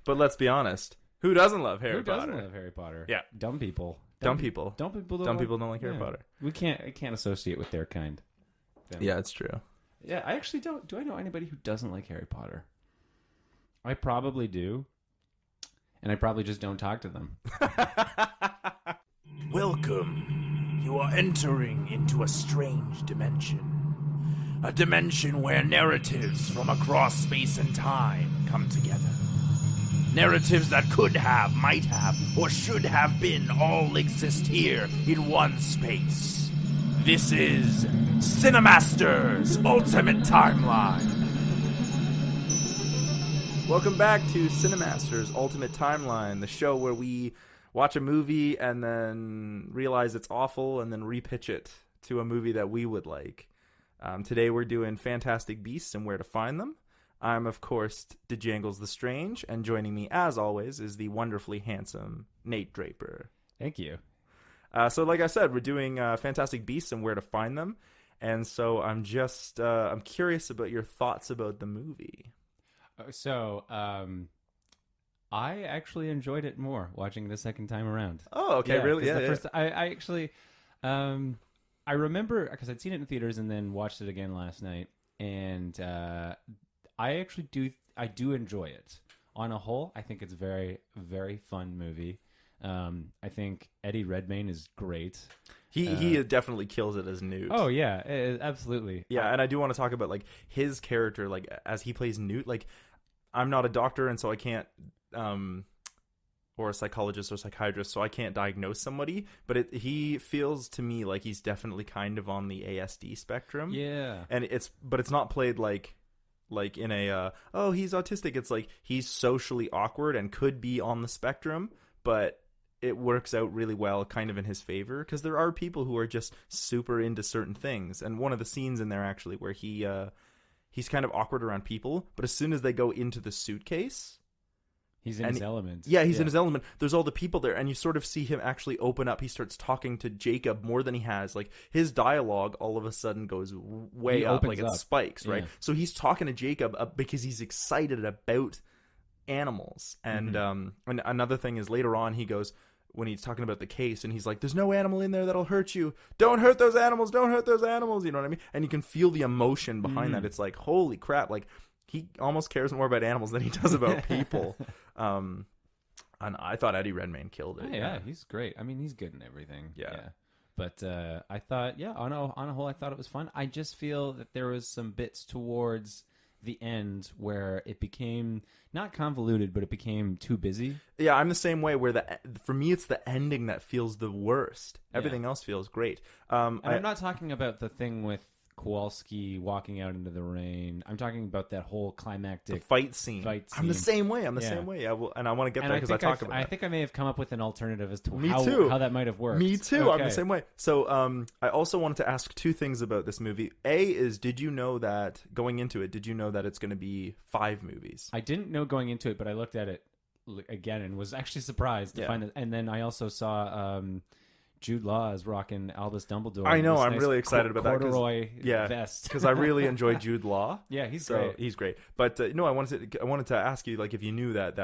But let's be honest. Who doesn't love Harry Potter? Who doesn't love Harry Potter? Yeah. Dumb people. Dumb people. Dumb people don't like Harry Potter. We can't associate with their kind. Yeah, it's true. Yeah, I actually don't. Do I know anybody who doesn't like Harry Potter? I probably do. And I probably just don't talk to them. Welcome. You are entering into a strange dimension. A dimension where narratives from across space and time come together. Narratives that could have, might have, or should have been all exist here in one space. This is Cinecasters Ultimate Timeline. Welcome back to Cinecasters Ultimate Timeline, the show where we watch a movie and then realize it's awful and then repitch it to a movie that we would like. Today we're doing Fantastic Beasts and Where to Find Them. I'm, of course, Janglez the Strange, and joining me, as always, is the wonderfully handsome Nate Draper. Thank you. So, like I said, we're doing Fantastic Beasts and Where to Find Them, and so I'm curious about your thoughts about the movie. So, I actually enjoyed it more watching it the second time around. Oh, okay, really? Yeah, First, I actually, I remember because I'd seen it in theaters and then watched it again last night, and I actually do enjoy it. On a whole, I think it's a very, very fun movie. I think Eddie Redmayne is great. He definitely kills it as Newt. Oh yeah, absolutely. Yeah, and I do want to talk about like his character, like as he plays Newt. Like, I'm not a doctor, and so I can't, or a psychologist or psychiatrist, so I can't diagnose somebody. But he feels to me like he's definitely kind of on the ASD spectrum. Yeah, and it's not played like in a oh, he's autistic. It's like he's socially awkward and could be on the spectrum, but it works out really well kind of in his favor, because there are people who are just super into certain things. And one of the scenes in there actually where he's kind of awkward around people, but as soon as they go into the suitcase, he's in his element. Yeah, he's in his element. There's all the people there, and you sort of see him actually open up. He starts talking to Jacob more than he has. Like, his dialogue all of a sudden goes way up, like it spikes, right? Yeah. So he's talking to Jacob because he's excited about animals. And and another thing is later on he goes, when he's talking about the case, and he's like, there's no animal in there that'll hurt you. Don't hurt those animals. Don't hurt those animals. You know what I mean? And you can feel the emotion behind that. It's like, holy crap. Like, he almost cares more about animals than he does about people. And I thought Eddie Redmayne killed it. Oh, yeah, he's great. I mean, he's good in everything. Yeah. But I thought, on a whole, I thought it was fun. I just feel that there was some bits towards the end where it became not convoluted, but it became too busy. Yeah, I'm the same way, where for me it's the ending that feels the worst. Everything else feels great. And I'm not talking about the thing with Kowalski walking out into the rain. I'm talking about that whole climactic fight scene. I'm the same way. Yeah, well, and I want to get there because I talk about it. I think I may have come up with an alternative as to how that might have worked. Me too. Okay. I'm the same way. So I also wanted to ask two things about this movie. A is, did you know that going into it, did you know that it's going to be 5 movies? I didn't know going into it, but I looked at it again and was actually surprised to find that. And then I also saw Jude Law is rocking Albus Dumbledore. I know. I'm really excited about that. Corduroy vest. Because I really enjoy Jude Law. Yeah, he's great. But no, I wanted to ask you, like, if you knew that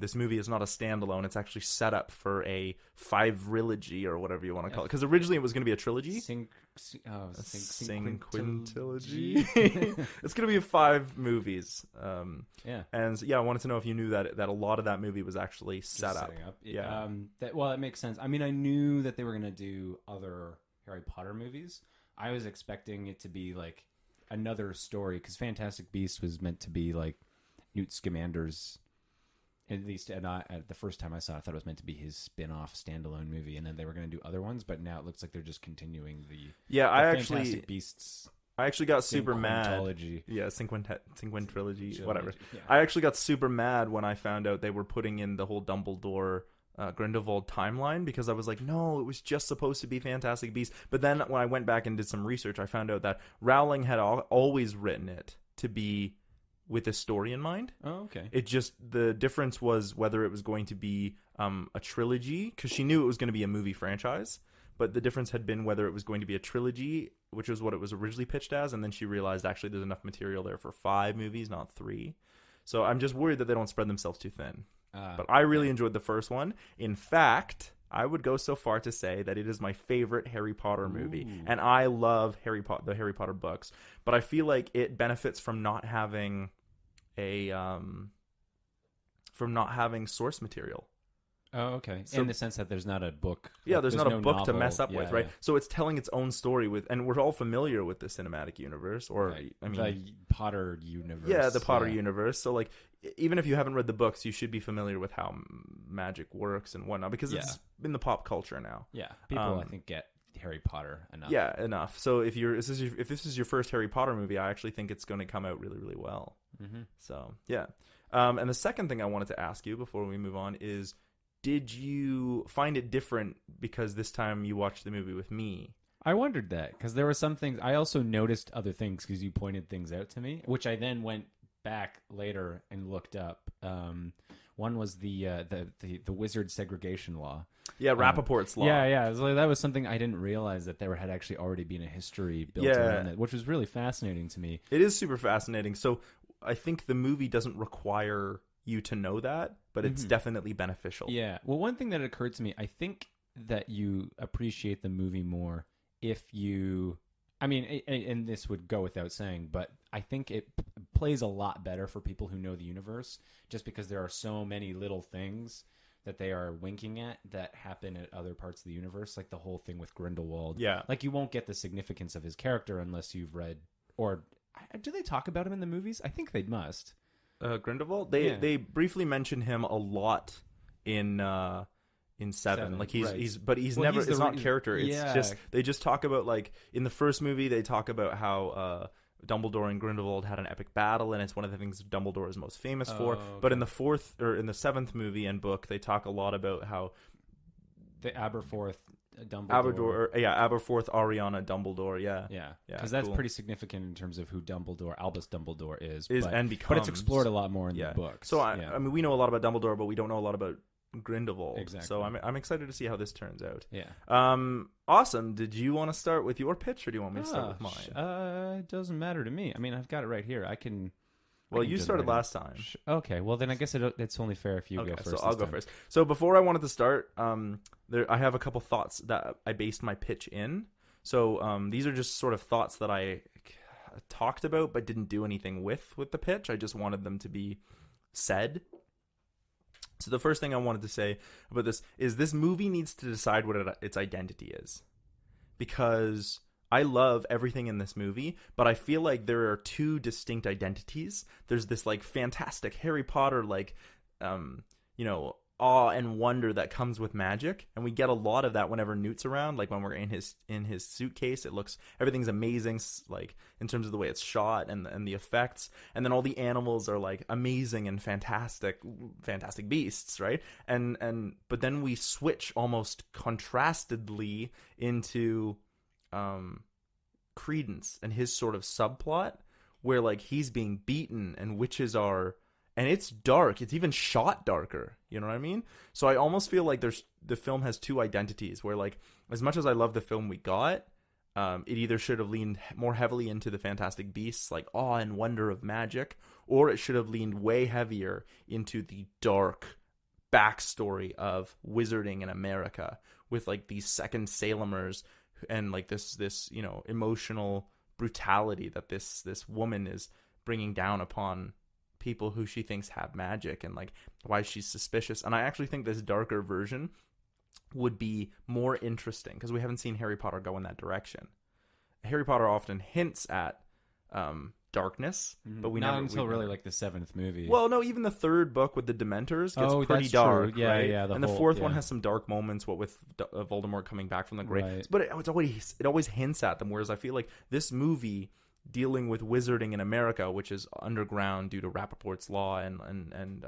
this movie is not a standalone. It's actually set up for a 5-rilogy or whatever you want to call it. Because originally it was going to be a trilogy. Cinquintilogy. It's going to be 5 movies. And I wanted to know if you knew that a lot of that movie was actually set up. Yeah. That makes sense. I mean, I knew that they were going to do other Harry Potter movies. I was expecting it to be like another story, because Fantastic Beasts was meant to be like Newt Scamander's. At least, and the first time I saw it, I thought it was meant to be his spin-off standalone movie, and then they were going to do other ones. But now it looks like they're just continuing the Fantastic Beasts. I actually got super mad. Yeah, Cinquintrilogy, whatever. Yeah. I actually got super mad when I found out they were putting in the whole Dumbledore Grindelwald timeline, because I was like, no, it was just supposed to be Fantastic Beasts. But then when I went back and did some research, I found out that Rowling had always written it to be with a story in mind. Oh, okay. It just, the difference was whether it was going to be a trilogy, because she knew it was going to be a movie franchise, but the difference had been whether it was going to be a trilogy, which was what it was originally pitched as, and then she realized actually there's enough material there for 5 movies, not 3. So I'm just worried that they don't spread themselves too thin. But I really enjoyed the first one. In fact, I would go so far to say that it is my favorite Harry Potter movie. Ooh. And I love the Harry Potter books. But I feel like it benefits from not having source material. Oh, okay. So, in the sense that there's not a book. Yeah, there's not a no book to novel. mess up with, right? Yeah. So it's telling its own story and we're all familiar with the cinematic universe, or Right. I mean, the Potter universe. yeah, the Potter universe. So like, even if you haven't read the books, you should be familiar with how magic works and whatnot, because it's in the pop culture now. Yeah, people I think get Harry Potter enough. Yeah, enough. So if this is your first Harry Potter movie, I actually think it's going to come out really, really well. Mm-hmm. So yeah. And the second thing I wanted to ask you before we move on is, did you find it different because this time you watched the movie with me? I wondered that because there were some things. I also noticed other things because you pointed things out to me, which I then went back later and looked up. One was the wizard segregation law. Yeah, Rappaport's law. Yeah. So that was something I didn't realize that there had actually already been a history built around it, which was really fascinating to me. It is super fascinating. So I think the movie doesn't require you to know that, but it's definitely beneficial. Yeah. Well, one thing that occurred to me, I think that you appreciate the movie more if you, I mean, and this would go without saying, but I think it plays a lot better for people who know the universe, just because there are so many little things that they are winking at that happen at other parts of the universe, like the whole thing with Grindelwald. Yeah. Like, you won't get the significance of his character unless you've read, or do they talk about him in the movies? I think they must. Grindelwald. They briefly mention him a lot in Seven. Like he's never. It's not character. It's just they just talk about, like, in the first movie they talk about how Dumbledore and Grindelwald had an epic battle, and it's one of the things Dumbledore is most famous for. Okay. But in the seventh movie and book, they talk a lot about how the Aberforth Dumbledore. Aberforth Ariana Dumbledore. Yeah, because that's pretty significant in terms of who Albus Dumbledore is and becomes. But it's explored a lot more in the books. So I mean, we know a lot about Dumbledore, but we don't know a lot about Grindelwald. Exactly. So I'm excited to see how this turns out. Yeah. Awesome. Did you want to start with your pitch, or do you want me to start with mine? It doesn't matter to me. I mean, I've got it right here. I can. Well, you started last time. Okay. Well, then I guess it's only fair if you go first. So I'll go first. So before I wanted to start, I have a couple thoughts that I based my pitch in. So these are just sort of thoughts that I talked about but didn't do anything with the pitch. I just wanted them to be said. So the first thing I wanted to say about this movie needs to decide what its identity is. Because I love everything in this movie, but I feel like there are two distinct identities. There's this, like, fantastic Harry Potter, like, awe and wonder that comes with magic, and we get a lot of that whenever Newt's around. Like, when we're in his suitcase, everything's amazing, like, in terms of the way it's shot and the effects, and then all the animals are, like, amazing and fantastic beasts, right? But then we switch almost contrastedly into Credence and his sort of subplot, where, like, he's being beaten and witches are, and it's dark. It's even shot darker. You know what I mean? So I almost feel like the film has two identities, where, like, as much as I love the film we got, it either should have leaned more heavily into the Fantastic Beasts, like awe and wonder of magic, or it should have leaned way heavier into the dark backstory of wizarding in America, with, like, these second Salemers and, like, this emotional brutality that this woman is bringing down upon people who she thinks have magic, and, like, why she's suspicious. And I actually think this darker version would be more interesting, because we haven't seen Harry Potter go in that direction. Harry Potter often hints at darkness, but we not never until really like the seventh movie. Well, no, even the third book with the Dementors gets pretty that's dark. True. Yeah, right? yeah. And the fourth one has some dark moments, what with Voldemort coming back from the grave. Right. But it always hints at them. Whereas I feel like this movie, dealing with wizarding in America, which is underground due to Rappaport's law and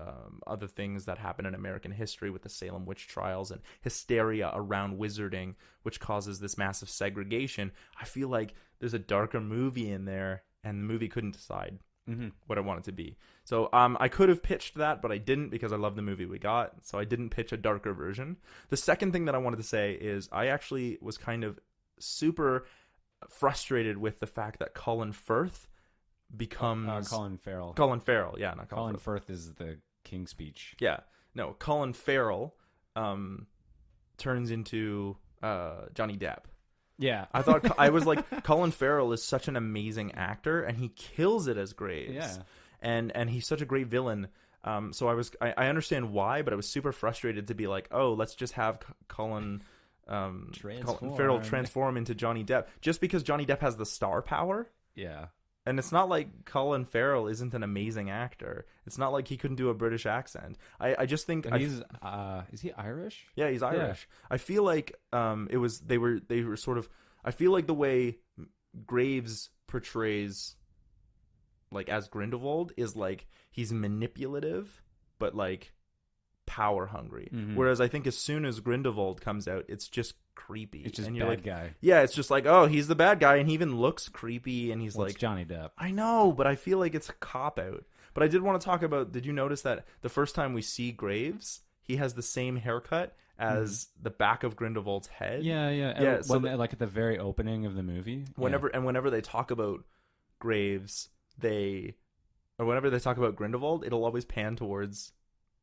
other things that happen in American history with the Salem witch trials and hysteria around wizarding, which causes this massive segregation. I feel like there's a darker movie in there, and the movie couldn't decide what I want it to be. So I could have pitched that, but I didn't, because I love the movie we got. So I didn't pitch a darker version. The second thing that I wanted to say is I actually was kind of super frustrated with the fact that Colin Firth becomes Colin Farrell. Colin Farrell. Yeah, not Colin Colin Farrell. Firth is the King's Speech. Yeah, no, Colin Farrell turns into Johnny Depp. Yeah, I thought I was like, Colin Farrell is such an amazing actor, and he kills it as Graves. Yeah. And he's such a great villain. So I understand why, but I was super frustrated to be like, oh, let's just have Colin Farrell transform into Johnny Depp, just because Johnny Depp has the star power. Yeah. And it's not like Colin Farrell isn't an amazing actor. It's not like he couldn't do a British accent. I just think he's is he Irish? Yeah, he's Irish. Yeah. I feel like they were sort of, I feel like the way Graves portrays like as Grindelwald is like he's manipulative but like power hungry. Mm-hmm. Whereas I think as soon as Grindelwald comes out, it's just creepy. It's just and you're bad like, guy. Yeah, it's just like, oh, he's the bad guy, and he even looks creepy, and he's like it's Johnny Depp. I know, but I feel like it's a cop out. But I did want to talk about, did you notice that the first time we see Graves, he has the same haircut as the back of Grindelwald's head? Yeah. So like at the very opening of the movie. Whenever they talk about Graves, whenever they talk about Grindelwald, it'll always pan towards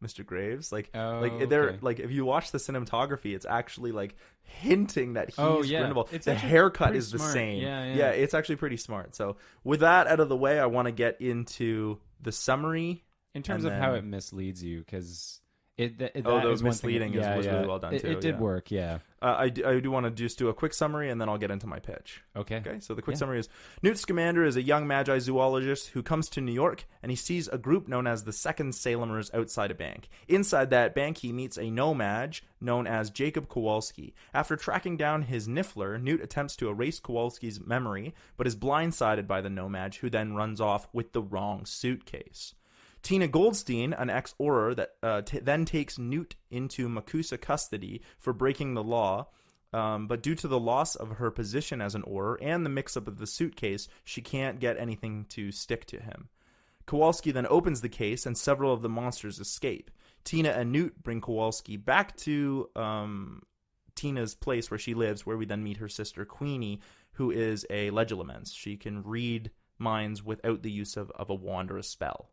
Mr. Graves. Like if you watch the cinematography, it's actually like hinting that he's Grindelwald. The haircut is the same. Yeah, it's actually pretty smart. So with that out of the way, I want to get into the summary in terms of how it misleads you, because the misleading was really well done too. It did work, yeah. I do want to just do a quick summary, and then I'll get into my pitch. Okay. So the quick summary is, Newt Scamander is a young magi zoologist who comes to New York, and he sees a group known as the Second Salemers outside a bank. Inside that bank, he meets a no-maj known as Jacob Kowalski. After tracking down his Niffler, Newt attempts to erase Kowalski's memory, but is blindsided by the no-maj, who then runs off with the wrong suitcase. Tina Goldstein, an ex-Auror that then takes Newt into Makusa custody for breaking the law, but due to the loss of her position as an Auror and the mix-up of the suitcase, she can't get anything to stick to him. Kowalski then opens the case, and several of the monsters escape. Tina and Newt bring Kowalski back to Tina's place where she lives, where we then meet her sister Queenie, who is a legilimens. She can read minds without the use of a wand or a spell.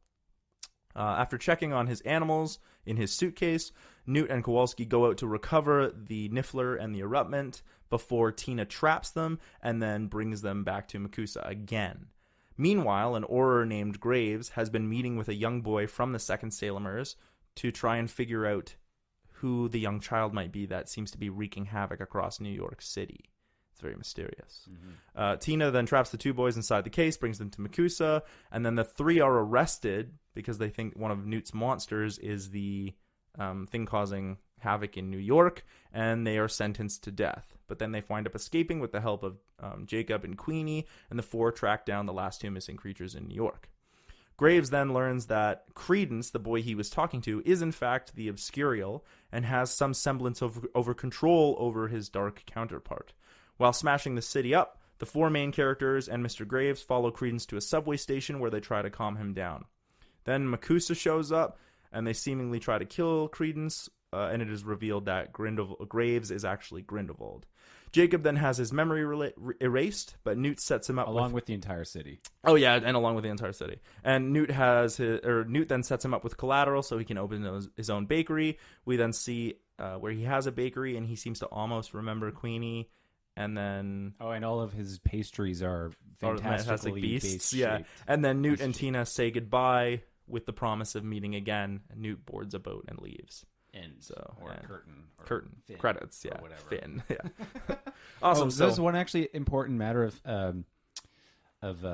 After checking on his animals in his suitcase, Newt and Kowalski go out to recover the Niffler and the erupment before Tina traps them and then brings them back to Makusa again. Meanwhile, an Auror named Graves has been meeting with a young boy from the Second Salemers to try and figure out who the young child might be that seems to be wreaking havoc across New York City. It's very mysterious. Mm-hmm. Tina then traps the two boys inside the case, brings them to Makusa, and then the three are arrested because they think one of Newt's monsters is the thing causing havoc in New York, and they are sentenced to death. But then they wind up escaping with the help of Jacob and Queenie, and the four track down the last two missing creatures in New York. Graves then learns that Credence, the boy he was talking to, is in fact the Obscurial, and has some semblance of control over his dark counterpart. While smashing the city up, the four main characters and Mr. Graves follow Credence to a subway station where they try to calm him down. Then Makusa shows up, and they seemingly try to kill Credence, and it is revealed that Graves is actually Grindelwald. Jacob then has his memory erased, but Newt sets him up along with the entire city. Oh yeah, and along with the entire city. And Newt then sets him up with collateral so he can open his own bakery. We then see where he has a bakery, and he seems to almost remember Queenie. And then and all of his pastries are fantastically beasts. Yeah, and then Newt and Tina say goodbye with the promise of meeting again. And Newt boards a boat and leaves. Curtain fin, credits. Yeah, or whatever. Fin. Yeah. Awesome. So there's one actually important matter of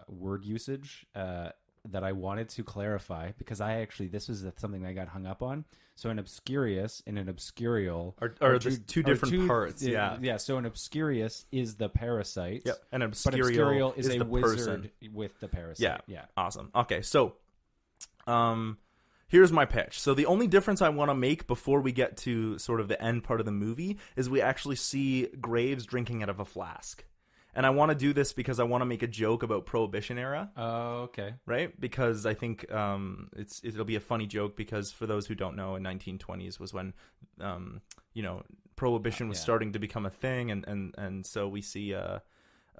word usage that I wanted to clarify, because this was something I got hung up on. So an obscurious and an obscurial are two different parts. Yeah. So an obscurious is the parasite. Yep. And an obscurial is a the wizard with the parasite. Yeah. Awesome. Okay. So, here's my pitch. So the only difference I want to make before we get to sort of the end part of the movie is we actually see Graves drinking out of a flask. And I want to do this because I want to make a joke about Prohibition era. Oh, okay. Right? Because I think it'll be a funny joke, because for those who don't know, in 1920s was when Prohibition was starting to become a thing, and so we see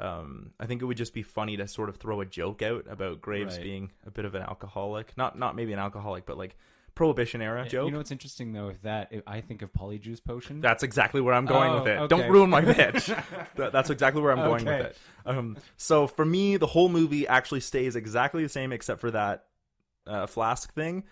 I think it would just be funny to sort of throw a joke out about Graves being a bit of an alcoholic. Not maybe an alcoholic, but like Prohibition era joke. You know what's interesting though? I think of Polyjuice Potion. That's exactly where I'm going with it. Okay. Don't ruin my pitch. That's exactly where I'm going with it. So for me, the whole movie actually stays exactly the same except for that flask thing.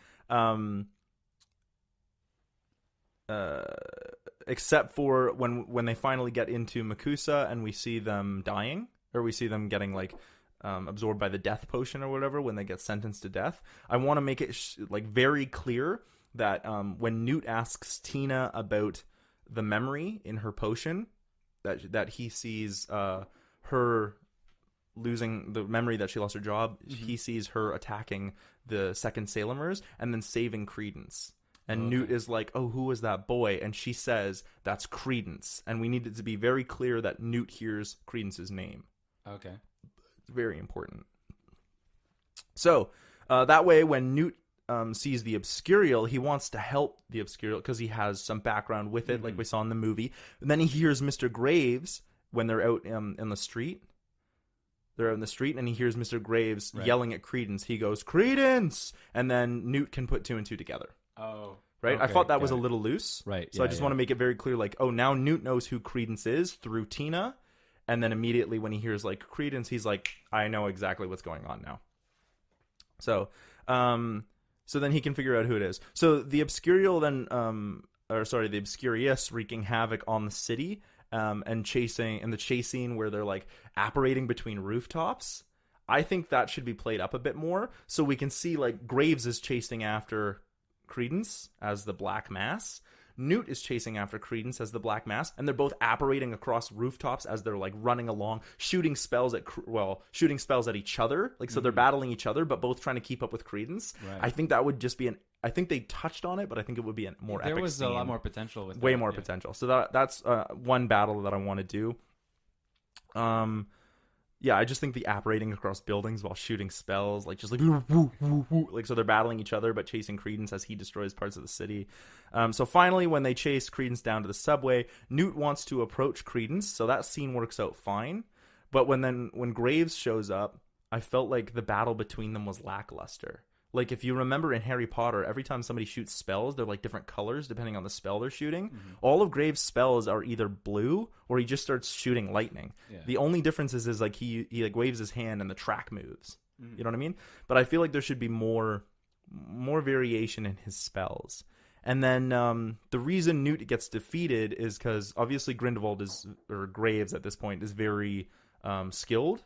Except for when they finally get into Makusa and we see them dying, or we see them getting like absorbed by the death potion or whatever when they get sentenced to death. I want to make it like very clear that when Newt asks Tina about the memory in her potion, that he sees her losing the memory that she lost her job. Mm-hmm. He sees her attacking the second Salemers and then saving Credence. And Newt is like, oh, who was that boy? And she says, that's Credence. And we need it to be very clear that Newt hears Credence's name. Okay. It's very important. So, that way, when Newt sees the Obscurial, he wants to help the Obscurial because he has some background with it, like we saw in the movie. And then he hears Mr. Graves when they're out in the street. They're out in the street, and he hears Mr. Graves yelling at Credence. He goes, Credence! And then Newt can put 2 and 2 together. Oh, right. Okay, I thought that was a little loose. Right. So I just want to make it very clear, like, oh, now Newt knows who Credence is through Tina, and then immediately when he hears like Credence, he's like, I know exactly what's going on now. So, so then he can figure out who it is. So the Obscurial then, the Obscurious wreaking havoc on the city, and chasing, and the chase scene where they're like apparating between rooftops. I think that should be played up a bit more so we can see like Graves is chasing after Credence as the Black Mass. Newt is chasing after Credence as the Black Mass, and they're both apparating across rooftops as they're like running along, shooting spells at each other. Like, so they're battling each other, but both trying to keep up with Credence. Right. I think that would just be I think they touched on it, but I think it would be a more epic There was scene. a lot more potential with way more potential. So that's one battle that I want to do. Yeah, I just think the apparating across buildings while shooting spells, like just like woo, woo, woo, woo, like so they're battling each other but chasing Credence as he destroys parts of the city. So finally, when they chase Credence down to the subway, Newt wants to approach Credence, so that scene works out fine. But when Graves shows up, I felt like the battle between them was lackluster. Like, if you remember in Harry Potter, every time somebody shoots spells, they're like different colors depending on the spell they're shooting. Mm-hmm. All of Graves' spells are either blue or he just starts shooting lightning. Yeah. The only difference is like he like waves his hand and the track moves. Mm-hmm. You know what I mean? But I feel like there should be more variation in his spells. And then the reason Newt gets defeated is because obviously Graves at this point is very skilled.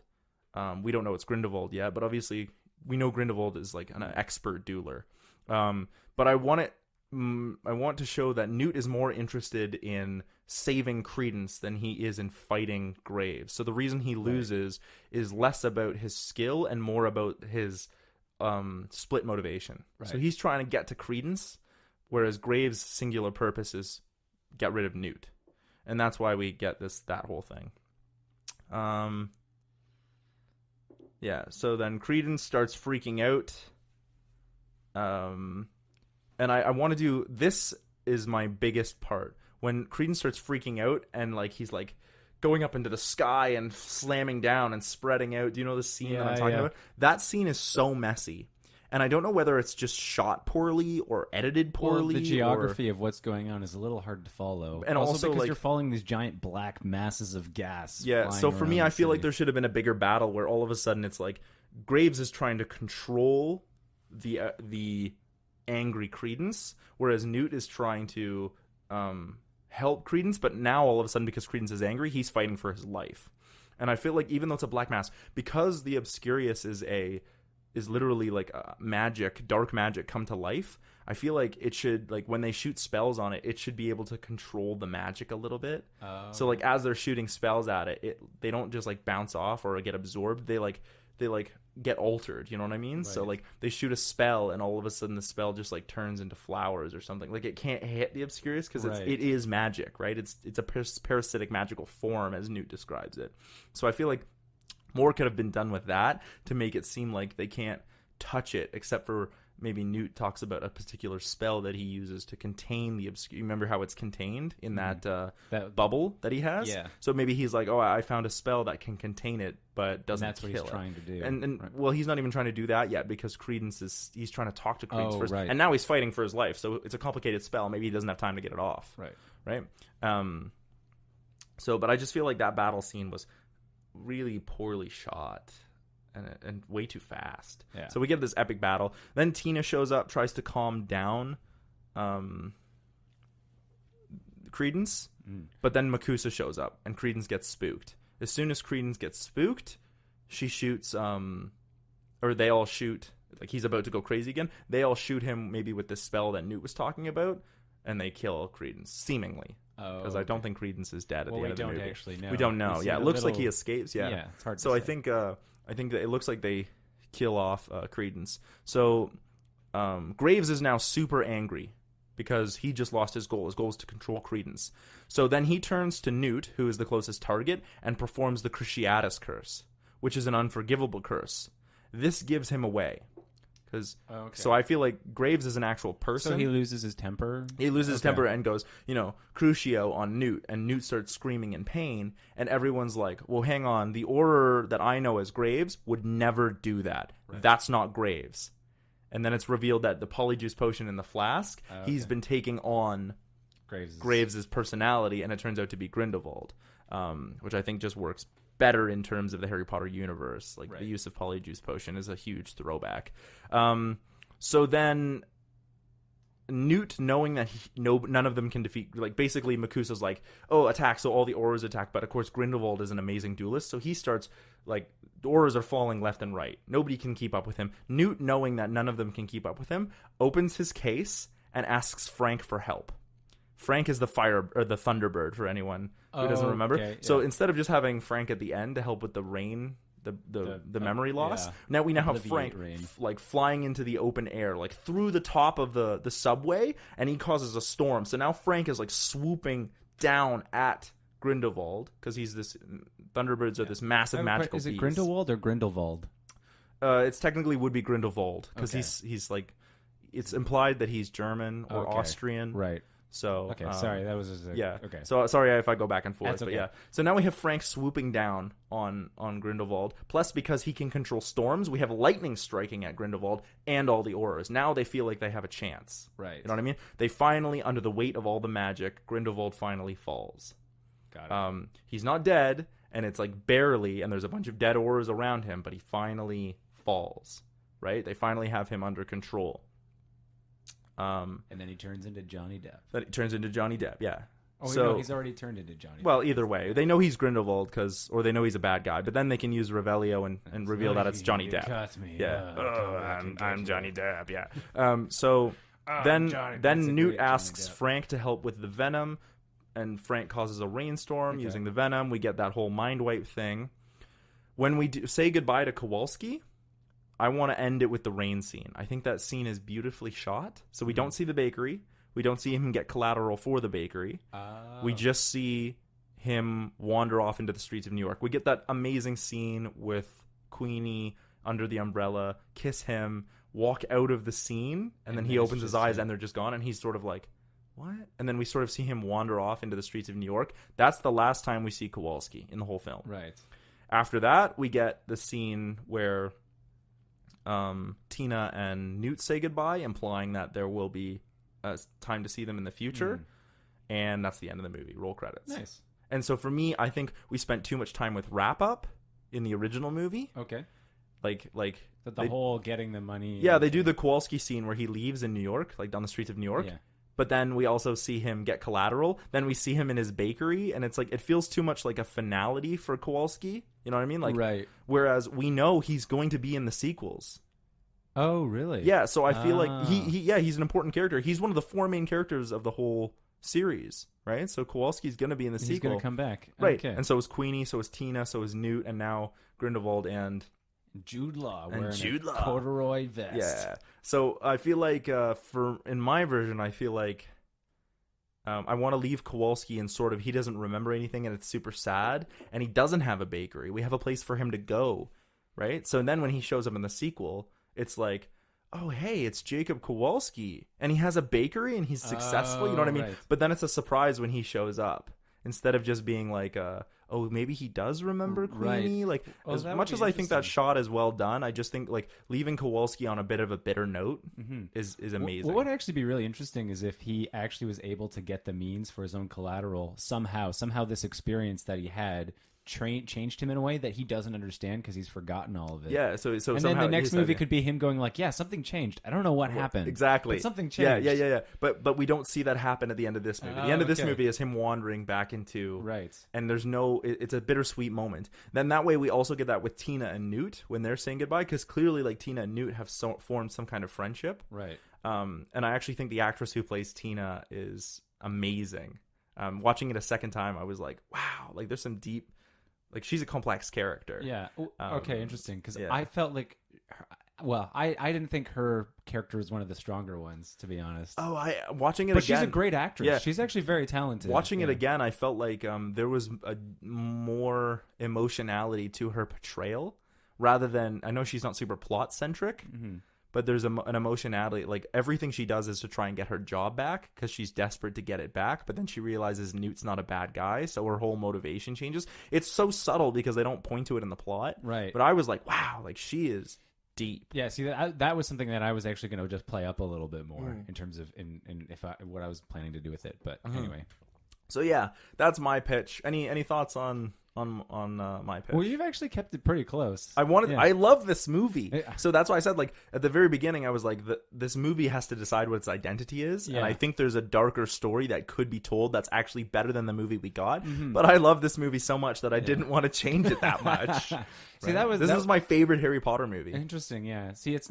We don't know it's Grindelwald yet, but obviously we know Grindelwald is like an expert dueler. But I want to show that Newt is more interested in saving Credence than he is in fighting Graves. So the reason he loses is less about his skill and more about his split motivation. Right. So he's trying to get to Credence, whereas Graves' singular purpose is get rid of Newt. And that's why we get that whole thing. Yeah, so then Credence starts freaking out. And I want to do... This is my biggest part. When Credence starts freaking out and like he's like going up into the sky and slamming down and spreading out. Do you know the scene that I'm talking about? That scene is so messy. And I don't know whether it's just shot poorly or edited poorly. Well, the geography of what's going on is a little hard to follow. And also because you're following these giant black masses of gas. Yeah, so for me, I feel like there should have been a bigger battle where all of a sudden it's like Graves is trying to control the angry Credence, whereas Newt is trying to help Credence. But now all of a sudden, because Credence is angry, he's fighting for his life. And I feel like even though it's a black mass, because the Obscurious is literally like dark magic come to life, I feel like it should, like when they shoot spells on it should be able to control the magic a little bit. So like as they're shooting spells at it, they don't just like bounce off or get absorbed. They get altered, you know what I mean? Right. So like they shoot a spell and all of a sudden the spell just like turns into flowers or something. Like it can't hit the Obscurious because it is magic, right? It's a parasitic magical form as Newt describes it. So I feel like more could have been done with that to make it seem like they can't touch it except for maybe Newt talks about a particular spell that he uses to contain the obscure. You remember how it's contained in that bubble that he has? Yeah. So maybe he's like, oh, I found a spell that can contain it, but doesn't that's what kill he's trying to do. And right. well, he's not even trying to do that yet because he's trying to talk to Credence first. Right. And now he's fighting for his life. So it's a complicated spell. Maybe he doesn't have time to get it off. Right. But I just feel like that battle scene was really poorly shot. And way too fast. Yeah. So we get this epic battle. Then Tina shows up, tries to calm down Credence, but then Makusa shows up, and Credence gets spooked. As soon as Credence gets spooked, she shoots, or they all shoot, like he's about to go crazy again. They all shoot him maybe with this spell that Newt was talking about, and they kill Credence, seemingly. Because I don't think Credence is dead at the end of the movie. We don't actually know. We don't know. Yeah, it looks like he escapes. Yeah. Yeah, it's hard to say. I think that it looks like they kill off Credence. So Graves is now super angry because he just lost his goal. His goal is to control Credence. So then he turns to Newt, who is the closest target, and performs the Cruciatus Curse, which is an unforgivable curse. This gives him away. So I feel like Graves is an actual person. So he loses his temper? He loses his temper and goes, Crucio on Newt, and Newt starts screaming in pain, and everyone's like, well, hang on, the Auror that I know as Graves would never do that. Right. That's not Graves. And then it's revealed that the polyjuice potion in the flask, he's been taking on Graves' personality, and it turns out to be Grindelwald, which I think just works better in terms of the Harry Potter universe. Like the use of polyjuice potion is a huge throwback. So then Newt, knowing that none of them can defeat, like basically Makusa's like, oh, attack, so all the Aurors attack, but of course Grindelwald is an amazing duelist, so he starts like, the Aurors are falling left and right. Nobody can keep up with him. Newt, knowing that none of them can keep up with him, opens his case and asks Frank for help. Frank is the Thunderbird for anyone who doesn't remember. Okay, so instead of just having Frank at the end to help with the rain, the memory loss, now we have Frank like flying into the open air, like through the top of the subway, and he causes a storm. So now Frank is like swooping down at Grindelwald because he's this Thunderbirds are this massive magical beast. Is it Grindelwald or Grindelwald? It's technically would be Grindelwald because he's like, it's implied that he's German or Austrian, right? So sorry, that was just okay. So sorry if I go back and forth, That's okay. But yeah. So now we have Frank swooping down on Grindelwald. Plus, because he can control storms, we have lightning striking at Grindelwald and all the Aurors. Now they feel like they have a chance, right? You know what I mean? They finally, under the weight of all the magic, Grindelwald finally falls. Got it. He's not dead, and it's like barely, and there's a bunch of dead Aurors around him, but he finally falls. Right? They finally have him under control. And then he turns into Johnny Depp. Then he turns into Johnny Depp, yeah. Oh, so he's already turned into Johnny Depp. Well, either way, they know he's Grindelwald or they know he's a bad guy, but then they can use Revelio and reveal that it's Johnny Depp. Got me. Yeah. I'm Johnny Depp, yeah. Then Newt asks Frank to help with the venom, and Frank causes a rainstorm using the venom. We get that whole mind wipe thing. When we say goodbye to Kowalski, I want to end it with the rain scene. I think that scene is beautifully shot. So we don't see the bakery. We don't see him get collateral for the bakery. We just see him wander off into the streets of New York. We get that amazing scene with Queenie under the umbrella, kiss him, walk out of the scene, and then he opens his eyes and they're just gone, and he's sort of like, what? And then we sort of see him wander off into the streets of New York. That's the last time we see Kowalski in the whole film. Right. After that, we get the scene where Tina and Newt say goodbye, implying that there will be time to see them in the future, and that's the end of the movie. Roll credits. Nice. And so for me, I think we spent too much time with wrap up in the original movie. Okay. Like the whole getting the money. Yeah, they do the Kowalski scene where he leaves in New York, like down the streets of New York. Yeah. But then we also see him get collateral. Then we see him in his bakery, and it's like it feels too much like a finality for Kowalski. You know what I mean? Like, right. Whereas we know he's going to be in the sequels. Oh, really? Yeah. So I feel like he's an important character. He's one of the 4 main characters of the whole series, right? So Kowalski's going to be in the sequel. He's going to come back, right? Okay. And so is Queenie, so is Tina, so is Newt, and now Grindelwald and Jude Law wearing a corduroy vest. Yeah. So I feel like in my version, I feel like I want to leave Kowalski in sort of he doesn't remember anything and it's super sad, and he doesn't have a bakery. We have a place for him to go, right? So then when he shows up in the sequel, it's like, oh, hey, it's Jacob Kowalski, and he has a bakery and he's successful. You know what I mean? Right. But then it's a surprise when he shows up instead of just being like, oh, maybe he does remember Queenie. Right. Like, Oh, as that would much be as I think that interesting. shot is well done, I just think like leaving Kowalski on a bit of a bitter note is amazing. What would actually be really interesting is if he actually was able to get the means for his own collateral somehow. Somehow this experience that he had changed him in a way that he doesn't understand because he's forgotten all of it. Yeah, so and then somehow the next his movie idea- could be him going like, yeah, something changed. I don't know what happened. Exactly. But something changed. Yeah. But we don't see that happen at the end of this movie. The end of this okay. movie is him wandering back into Right. and there's no. It's a bittersweet moment. Then that way we also get that with Tina and Newt when they're saying goodbye, because clearly like Tina and Newt have formed some kind of friendship. Right. And I actually think the actress who plays Tina is amazing. Watching it a second time, I was like, wow, like there's some deep. Like, she's a complex character. Yeah. Okay, interesting. Because yeah. I felt like, I didn't think her character was one of the stronger ones, to be honest. Oh, watching it But again. she's a great actress. Yeah. She's actually very talented. Watching it Yeah. again, I felt like there was a more emotionality to her portrayal rather than, I know she's not super plot centric, but there's an emotionality. Like everything she does is to try and get her job back because she's desperate to get it back. But then she realizes Newt's not a bad guy, so her whole motivation changes. It's so subtle because they don't point to it in the plot. Right. But I was like, wow, like she is deep. Yeah, see, that was something that I was actually going to just play up a little bit more in terms of what I was planning to do with it. But anyway. So yeah, that's my pitch. Any thoughts on my pitch? Well, you've actually kept it pretty close. I love this movie. Yeah. So that's why I said, like, at the very beginning, I was like, this movie has to decide what its identity is. Yeah. And I think there's a darker story that could be told that's actually better than the movie we got. Mm-hmm. But I love this movie so much that I didn't want to change it that much. See, Right? This was my favorite Harry Potter movie. Interesting, yeah. See, it's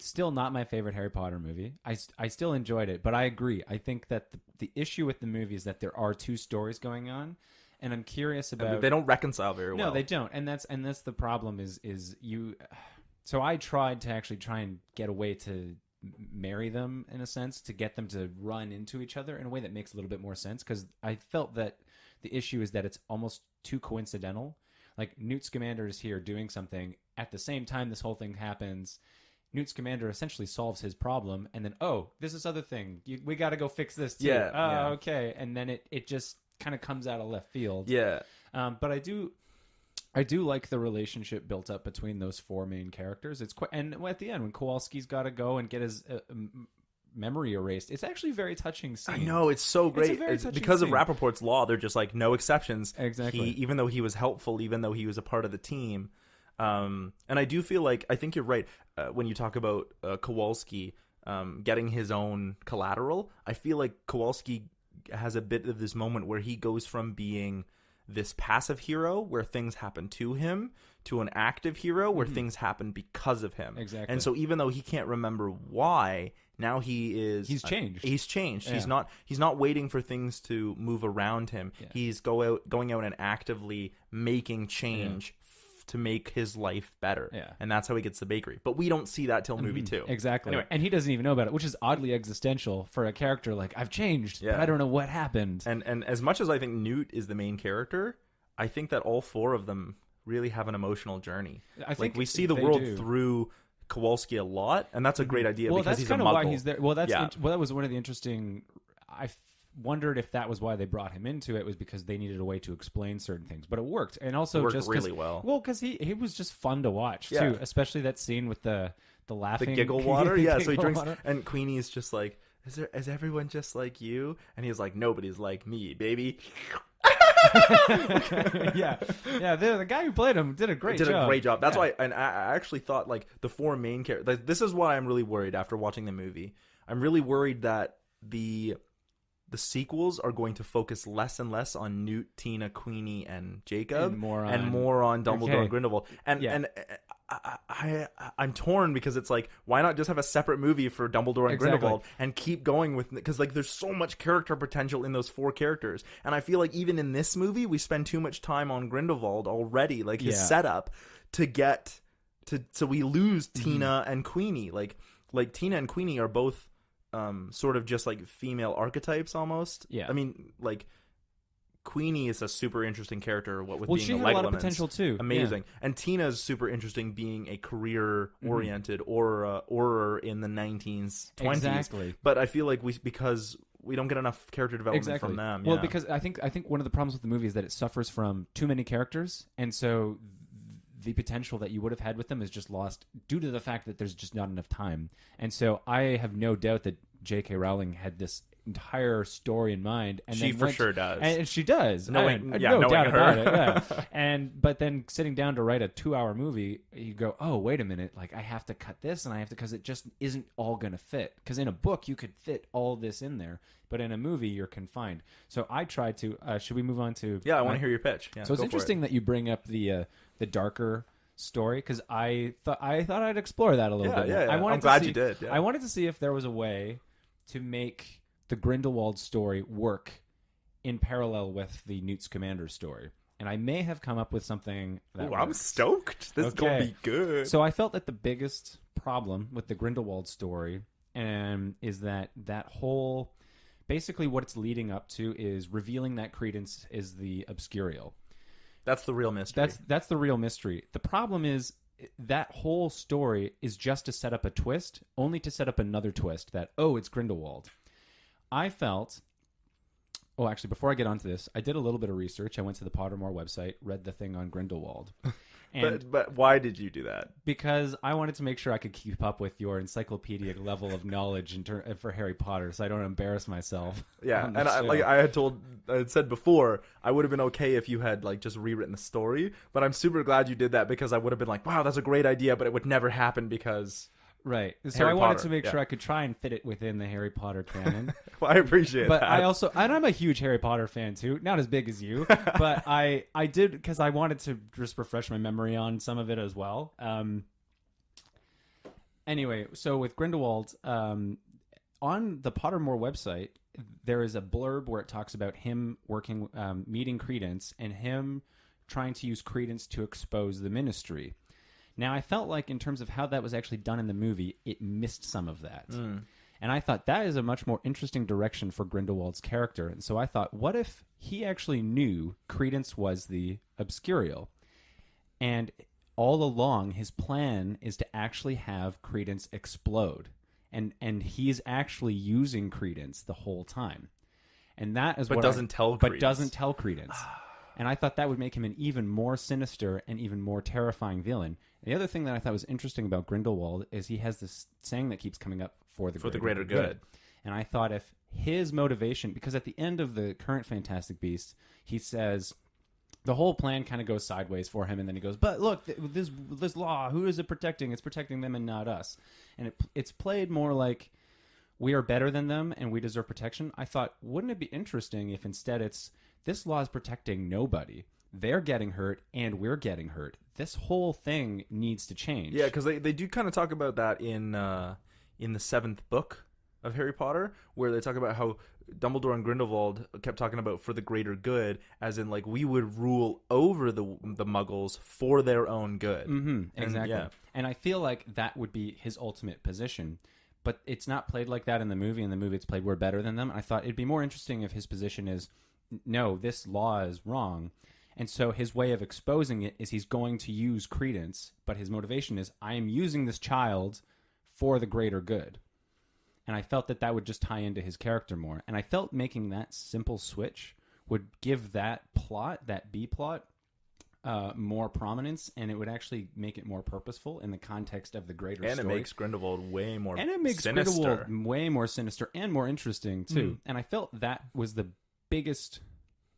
still not my favorite Harry Potter movie. I still enjoyed it, but I agree. I think that the issue with the movie is that there are two stories going on, and I'm curious about. They don't reconcile very well. No, they don't, and that's the problem. Is you? So I tried to actually try and get a way to marry them in a sense, to get them to run into each other in a way that makes a little bit more sense, because I felt that the issue is that it's almost too coincidental. Like Newt Scamander is here doing something at the same time this whole thing happens. Newt Scamander essentially solves his problem, and then, this is other thing. We got to go fix this too. Yeah. Okay. And then it just kind of comes out of left field. Yeah. But I do like the relationship built up between those four main characters. It's quite, and at the end when Kowalski's got to go and get his memory erased, it's actually a very touching scene. I know, it's so great. very touching Because of scene. Rappaport's law, they're just like, no exceptions. Exactly. Even though he was helpful, even though he was a part of the team. And I do feel like, I think you're right, when you talk about Kowalski getting his own collateral. I feel like Kowalski has a bit of this moment where he goes from being this passive hero where things happen to him to an active hero where things happen because of him. Exactly. And so even though he can't remember why, now he's changed. He's changed. Yeah. He's not waiting for things to move around him. Yeah. He's going out and actively making change to make his life better. Yeah. And that's how he gets the bakery. But we don't see that till movie 2. Exactly. Anyway. And he doesn't even know about it, which is oddly existential for a character like, I've changed, Yeah. but I don't know what happened. And as much as I think Newt is the main character, I think that all four of them really have an emotional journey. I think we see the they world do. through Kowalski a lot, and that's a great idea Well, because that's he's a kind of muggle. why he's there. Well, Yeah. that was one of the interesting. Wondered if that was why they brought him into it, was because they needed a way to explain certain things, but it worked, and also It worked just really well. Well, because he was just fun to watch Yeah. too, especially that scene with the laughing, The giggle water, the yeah. So he giggle drinks, water. and Queenie's just like, is everyone just like you? And he's like, nobody's like me, baby. yeah. The guy who played him did a great Did job. a great job. That's Yeah. why, and I actually thought like the four main characters. This is why I'm really worried after watching the movie. I'm really worried that the sequels are going to focus less and less on Newt, Tina, Queenie, and Jacob, And more on Dumbledore Okay. and Grindelwald. And I'm torn because it's like, why not just have a separate movie for Dumbledore and Exactly. Grindelwald and keep going with, because like there's so much character potential in those four characters, and I feel like even in this movie we spend too much time on Grindelwald already, like his Yeah. setup to get to, so we lose Tina and Queenie. Like Tina and Queenie are both sort of just like female archetypes almost. Yeah. I mean, like Queenie is a super interesting character. What with Well, being she a had light a lot of element. potential too. Amazing. And Tina's super interesting, being a career-oriented horror in the 1920s. Exactly. But I feel like because we don't get enough character development from them. Well, yeah. because I think one of the problems with the movie is that it suffers from too many characters, and so the potential that you would have had with them is just lost due to the fact that there's just not enough time. And so I have no doubt that J.K. Rowling had this entire story in mind, and she then for sure does, and she does. Knowing no doubt her. about it. Yeah. But then sitting down to write a 2-hour movie, you go, oh wait a minute, like I have to cut this, and I have to, because it just isn't all going to fit. Because in a book you could fit all this in there, but in a movie you're confined. So I tried to. Should we move on to? Yeah, I want to hear your pitch. Yeah, so it's interesting that you bring up the darker story, because I thought I'd explore that a little bit. Yeah. I'm glad you did. Yeah. I wanted to see if there was a way to make the Grindelwald story work in parallel with the Newt Scamander story, and I may have come up with something that I'm stoked. This is gonna be good. So I felt that the biggest problem with the Grindelwald story is that whole, basically what it's leading up to is revealing that Credence is the Obscurial. That's the real mystery. That's the real mystery. The problem is that whole story is just to set up a twist, only to set up another twist that, oh, it's Grindelwald. I felt... Oh, actually, before I get onto this, I did a little bit of research. I went to the Pottermore website, read the thing on Grindelwald. And but why did you do that? Because I wanted to make sure I could keep up with your encyclopedic level of knowledge for Harry Potter, so I don't embarrass myself. Yeah, and I had said before, I would have been okay if you had just rewritten the story, but I'm super glad you did that, because I would have been like, wow, that's a great idea, but it would never happen because... Right. So Harry I wanted Potter, to make sure I could try and fit it within the Harry Potter canon. Well, I appreciate but that. And I'm a huge Harry Potter fan too. Not as big as you, but I did, because I wanted to just refresh my memory on some of it as well. Anyway, so with Grindelwald, on the Pottermore website, there is a blurb where it talks about him meeting Credence, and him trying to use Credence to expose the Ministry. Now, I felt like in terms of how that was actually done in the movie, it missed some of that. And I thought that is a much more interesting direction for Grindelwald's character. And so I thought, what if he actually knew Credence was the Obscurial? And all along, his plan is to actually have Credence explode. And he's actually using Credence the whole time. And that is doesn't tell Credence. And I thought that would make him an even more sinister and even more terrifying villain. The other thing that I thought was interesting about Grindelwald is he has this saying that keeps coming up, for the greater good. And I thought if his motivation, because at the end of the current Fantastic Beasts, he says the whole plan kind of goes sideways for him, and then he goes, but look, this law, who is it protecting? It's protecting them and not us. And it's played more like we are better than them and we deserve protection. I thought, wouldn't it be interesting if instead it's, this law is protecting nobody. They're getting hurt, and we're getting hurt. This whole thing needs to change. Yeah, because they do kind of talk about that in the 7th book of Harry Potter, where they talk about how Dumbledore and Grindelwald kept talking about for the greater good, as in we would rule over the Muggles for their own good. Mm-hmm, exactly. And, yeah. And I feel like that would be his ultimate position. But it's not played like that in the movie. In the movie, it's played, we're better than them. I thought it'd be more interesting if his position is, no, this law is wrong. And so his way of exposing it is he's going to use Credence, but his motivation is, I am using this child for the greater good. And I felt that would just tie into his character more. And I felt making that simple switch would give that plot, that B-plot, more prominence, and it would actually make it more purposeful in the context of the greater story. And it makes Grindelwald way more sinister. And it makes Grindelwald way more sinister and more interesting, too. And I felt that was the biggest...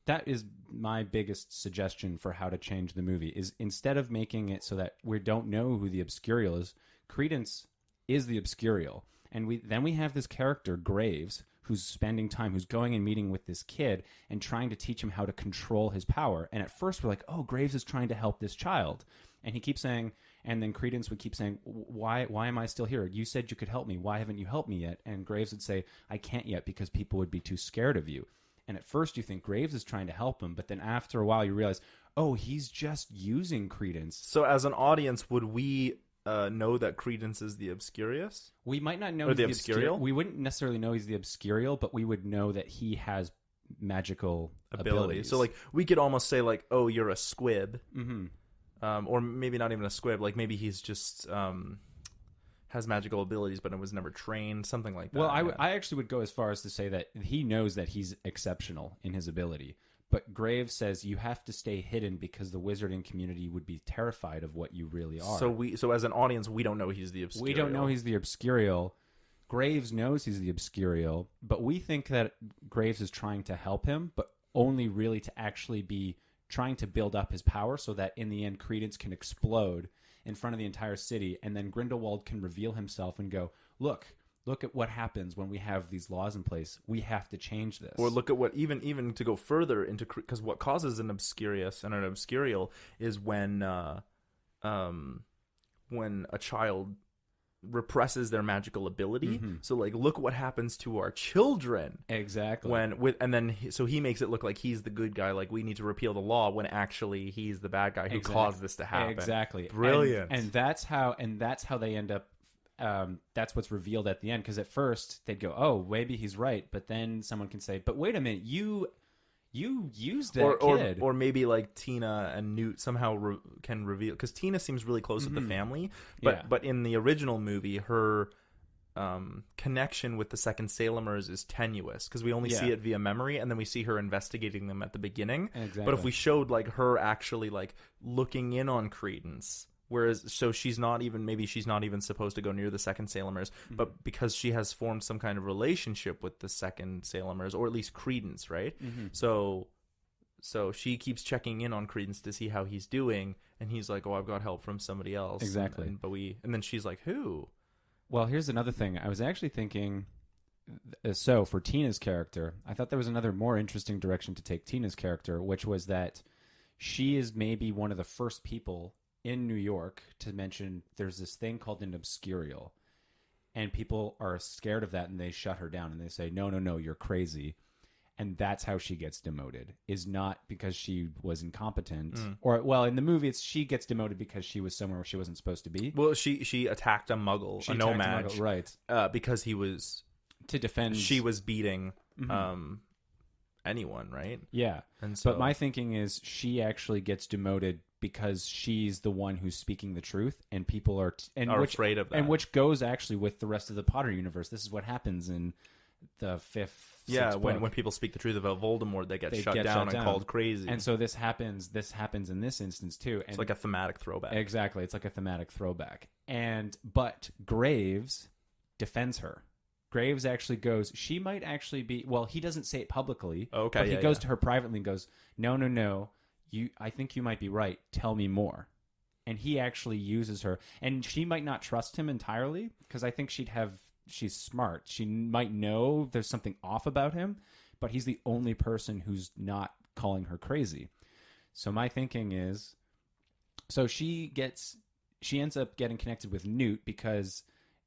That is my biggest suggestion for how to change the movie, is instead of making it so that we don't know who the Obscurial is, Credence is the Obscurial. And we have this character, Graves, who's spending time, who's going and meeting with this kid and trying to teach him how to control his power. And at first we're like, oh, Graves is trying to help this child. And he keeps saying, and then Credence would keep saying, why am I still here? You said you could help me. Why haven't you helped me yet? And Graves would say, I can't yet because people would be too scared of you. And at first you think Graves is trying to help him, but then after a while you realize, oh, he's just using Credence. So as an audience, would we know that Credence is the Obscurious? We might not know he's the Obscurial. We wouldn't necessarily know he's the Obscurial, but we would know that he has magical ability. So like we could almost say like, oh, you're a squib, or maybe not even a squib. Like maybe he's just has magical abilities, but it was never trained, something like that. Well, I actually would go as far as to say that he knows that he's exceptional in his ability. But Graves says you have to stay hidden because the wizarding community would be terrified of what you really are. So as an audience, we don't know he's the Obscurial. We don't know he's the Obscurial. Graves knows he's the Obscurial, but we think that Graves is trying to help him, but only really to actually be trying to build up his power so that in the end Credence can explode in front of the entire city, and then Grindelwald can reveal himself and go, look at what happens when we have these laws in place. We have to change this. Or look at what, even to go further into, because what causes an Obscurious and an Obscurial is when a child represses their magical ability. So like, look what happens to our children. Exactly. So he makes it look like he's the good guy, like we need to repeal the law, when actually he's the bad guy who caused this to happen. Exactly. Brilliant. And that's how they end up. That's what's revealed at the end, because at first they'd go, oh, maybe he's right, but then someone can say, but wait a minute, you used that kid. Or maybe like Tina and Newt somehow can reveal, because Tina seems really close with the family, but in the original movie her connection with the second Salemers is tenuous, because we only see it via memory, and then we see her investigating them at the beginning. Exactly. But if we showed like her actually like looking in on Credence, she's not even supposed to go near the second Salemers, but because she has formed some kind of relationship with the second Salemers, or at least Credence, right? So she keeps checking in on Credence to see how he's doing, and he's like, oh, I've got help from somebody else. Exactly. And then she's like, who? Well, here's another thing. I was actually thinking, so for Tina's character, I thought there was another more interesting direction to take Tina's character, which was that she is maybe one of the first people in New York to mention there's this thing called an Obscurial, and people are scared of that, and they shut her down and they say, no, you're crazy. And that's how she gets demoted, is not because she was incompetent, or, well, in the movie she gets demoted because she was somewhere where she wasn't supposed to be. Well, she attacked a muggle, a nomad, right? Because he was to defend. She was beating anyone, right? Yeah. And so, but my thinking is she actually gets demoted because she's the one who's speaking the truth, and people are afraid of that. And which goes actually with the rest of the Potter universe. This is what happens in the fifth. Yeah, when people speak the truth about Voldemort, they get shut down and called crazy. And so this happens in this instance too. And it's like a thematic throwback. Exactly, it's like a thematic throwback. But Graves defends her. Graves actually goes, she might actually be, well, he doesn't say it publicly. Okay, but he goes to her privately and goes, no. I think you might be right. Tell me more. And he actually uses her. And she might not trust him entirely, because I think she's smart. She might know there's something off about him, but he's the only person who's not calling her crazy. So my thinking is, so she ends up getting connected with Newt, because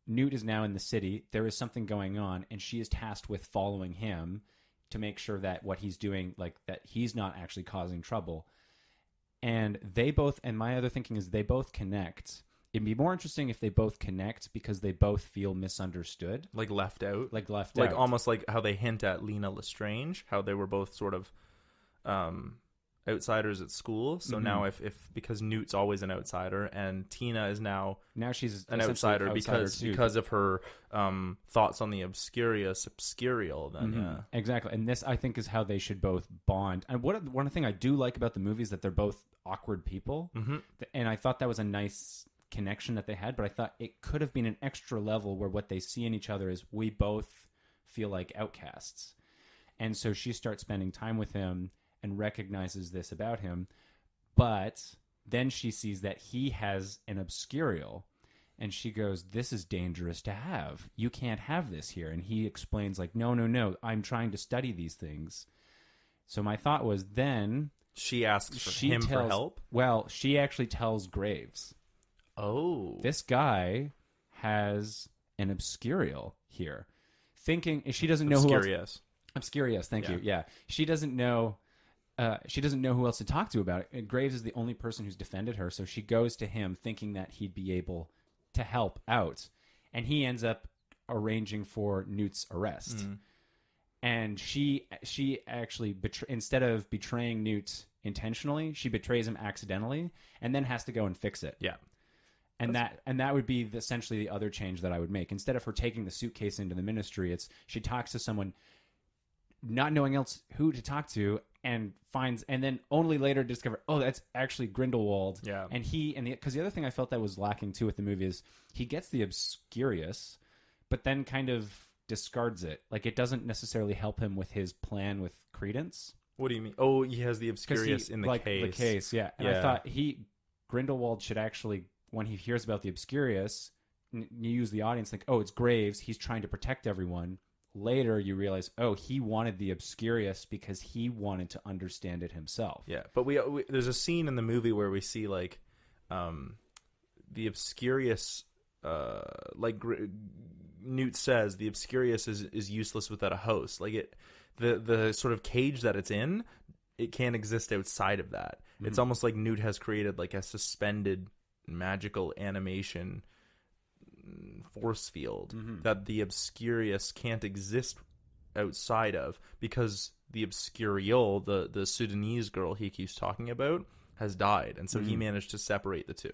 Newt is now in the city. There is something going on, and she is tasked with following him to make sure that what he's doing, like that he's not actually causing trouble. And my other thinking is they both connect. It'd be more interesting if they both connect, because they both feel misunderstood. Like left out. Like almost like how they hint at Lena Lestrange, how they were both sort of outsiders at school. So now if because Newt's always an outsider, and Tina is now she's an outsider because of her thoughts on the Obscurial, then exactly. And this, I think, is how they should both bond. And one thing I do like about the movie is that they're both awkward people, and I thought that was a nice connection that they had. But I thought it could have been an extra level where what they see in each other is we both feel like outcasts, and so she starts spending time with him and recognizes this about him, but then she sees that he has an Obscurial, and she goes, this is dangerous to have. You can't have this here. And he explains, like, no, I'm trying to study these things. So my thought was, then she asks for help? Well, she actually tells Graves, oh, this guy has an Obscurial here. Thinking, she doesn't know who else. Obscurious, thank you. Yeah. She doesn't know who else to talk to about it. And Graves is the only person who's defended her, so she goes to him thinking that he'd be able to help out. And he ends up arranging for Newt's arrest. and she actually instead of betraying Newt intentionally, she betrays him accidentally, and then has to go and fix it. Yeah. And that would be essentially the other change that I would make. Instead of her taking the suitcase into the ministry, it's she talks to someone, not knowing else who to talk to, and then only later discover, oh, that's actually Grindelwald. Yeah. And because the other thing I felt that was lacking too with the movie is he gets the Obscurious, but then kind of discards it. Like, it doesn't necessarily help him with his plan with Credence. What do you mean? Oh, he has the Obscurious in the case. The case, yeah. And I thought Grindelwald should actually, when he hears about the Obscurious, you use the audience, think, oh, it's Graves. He's trying to protect everyone. Later, you realize, oh, he wanted the Obscurious because he wanted to understand it himself. Yeah, but there's a scene in the movie where we see like the Obscurious, Newt says, the Obscurious is useless without a host. Like the sort of cage that it's in, it can't exist outside of that. Mm-hmm. It's almost like Newt has created like a suspended magical animation force field that the Obscurious can't exist outside of, because the Obscurial, the Sudanese girl he keeps talking about, has died, and so he managed to separate the two.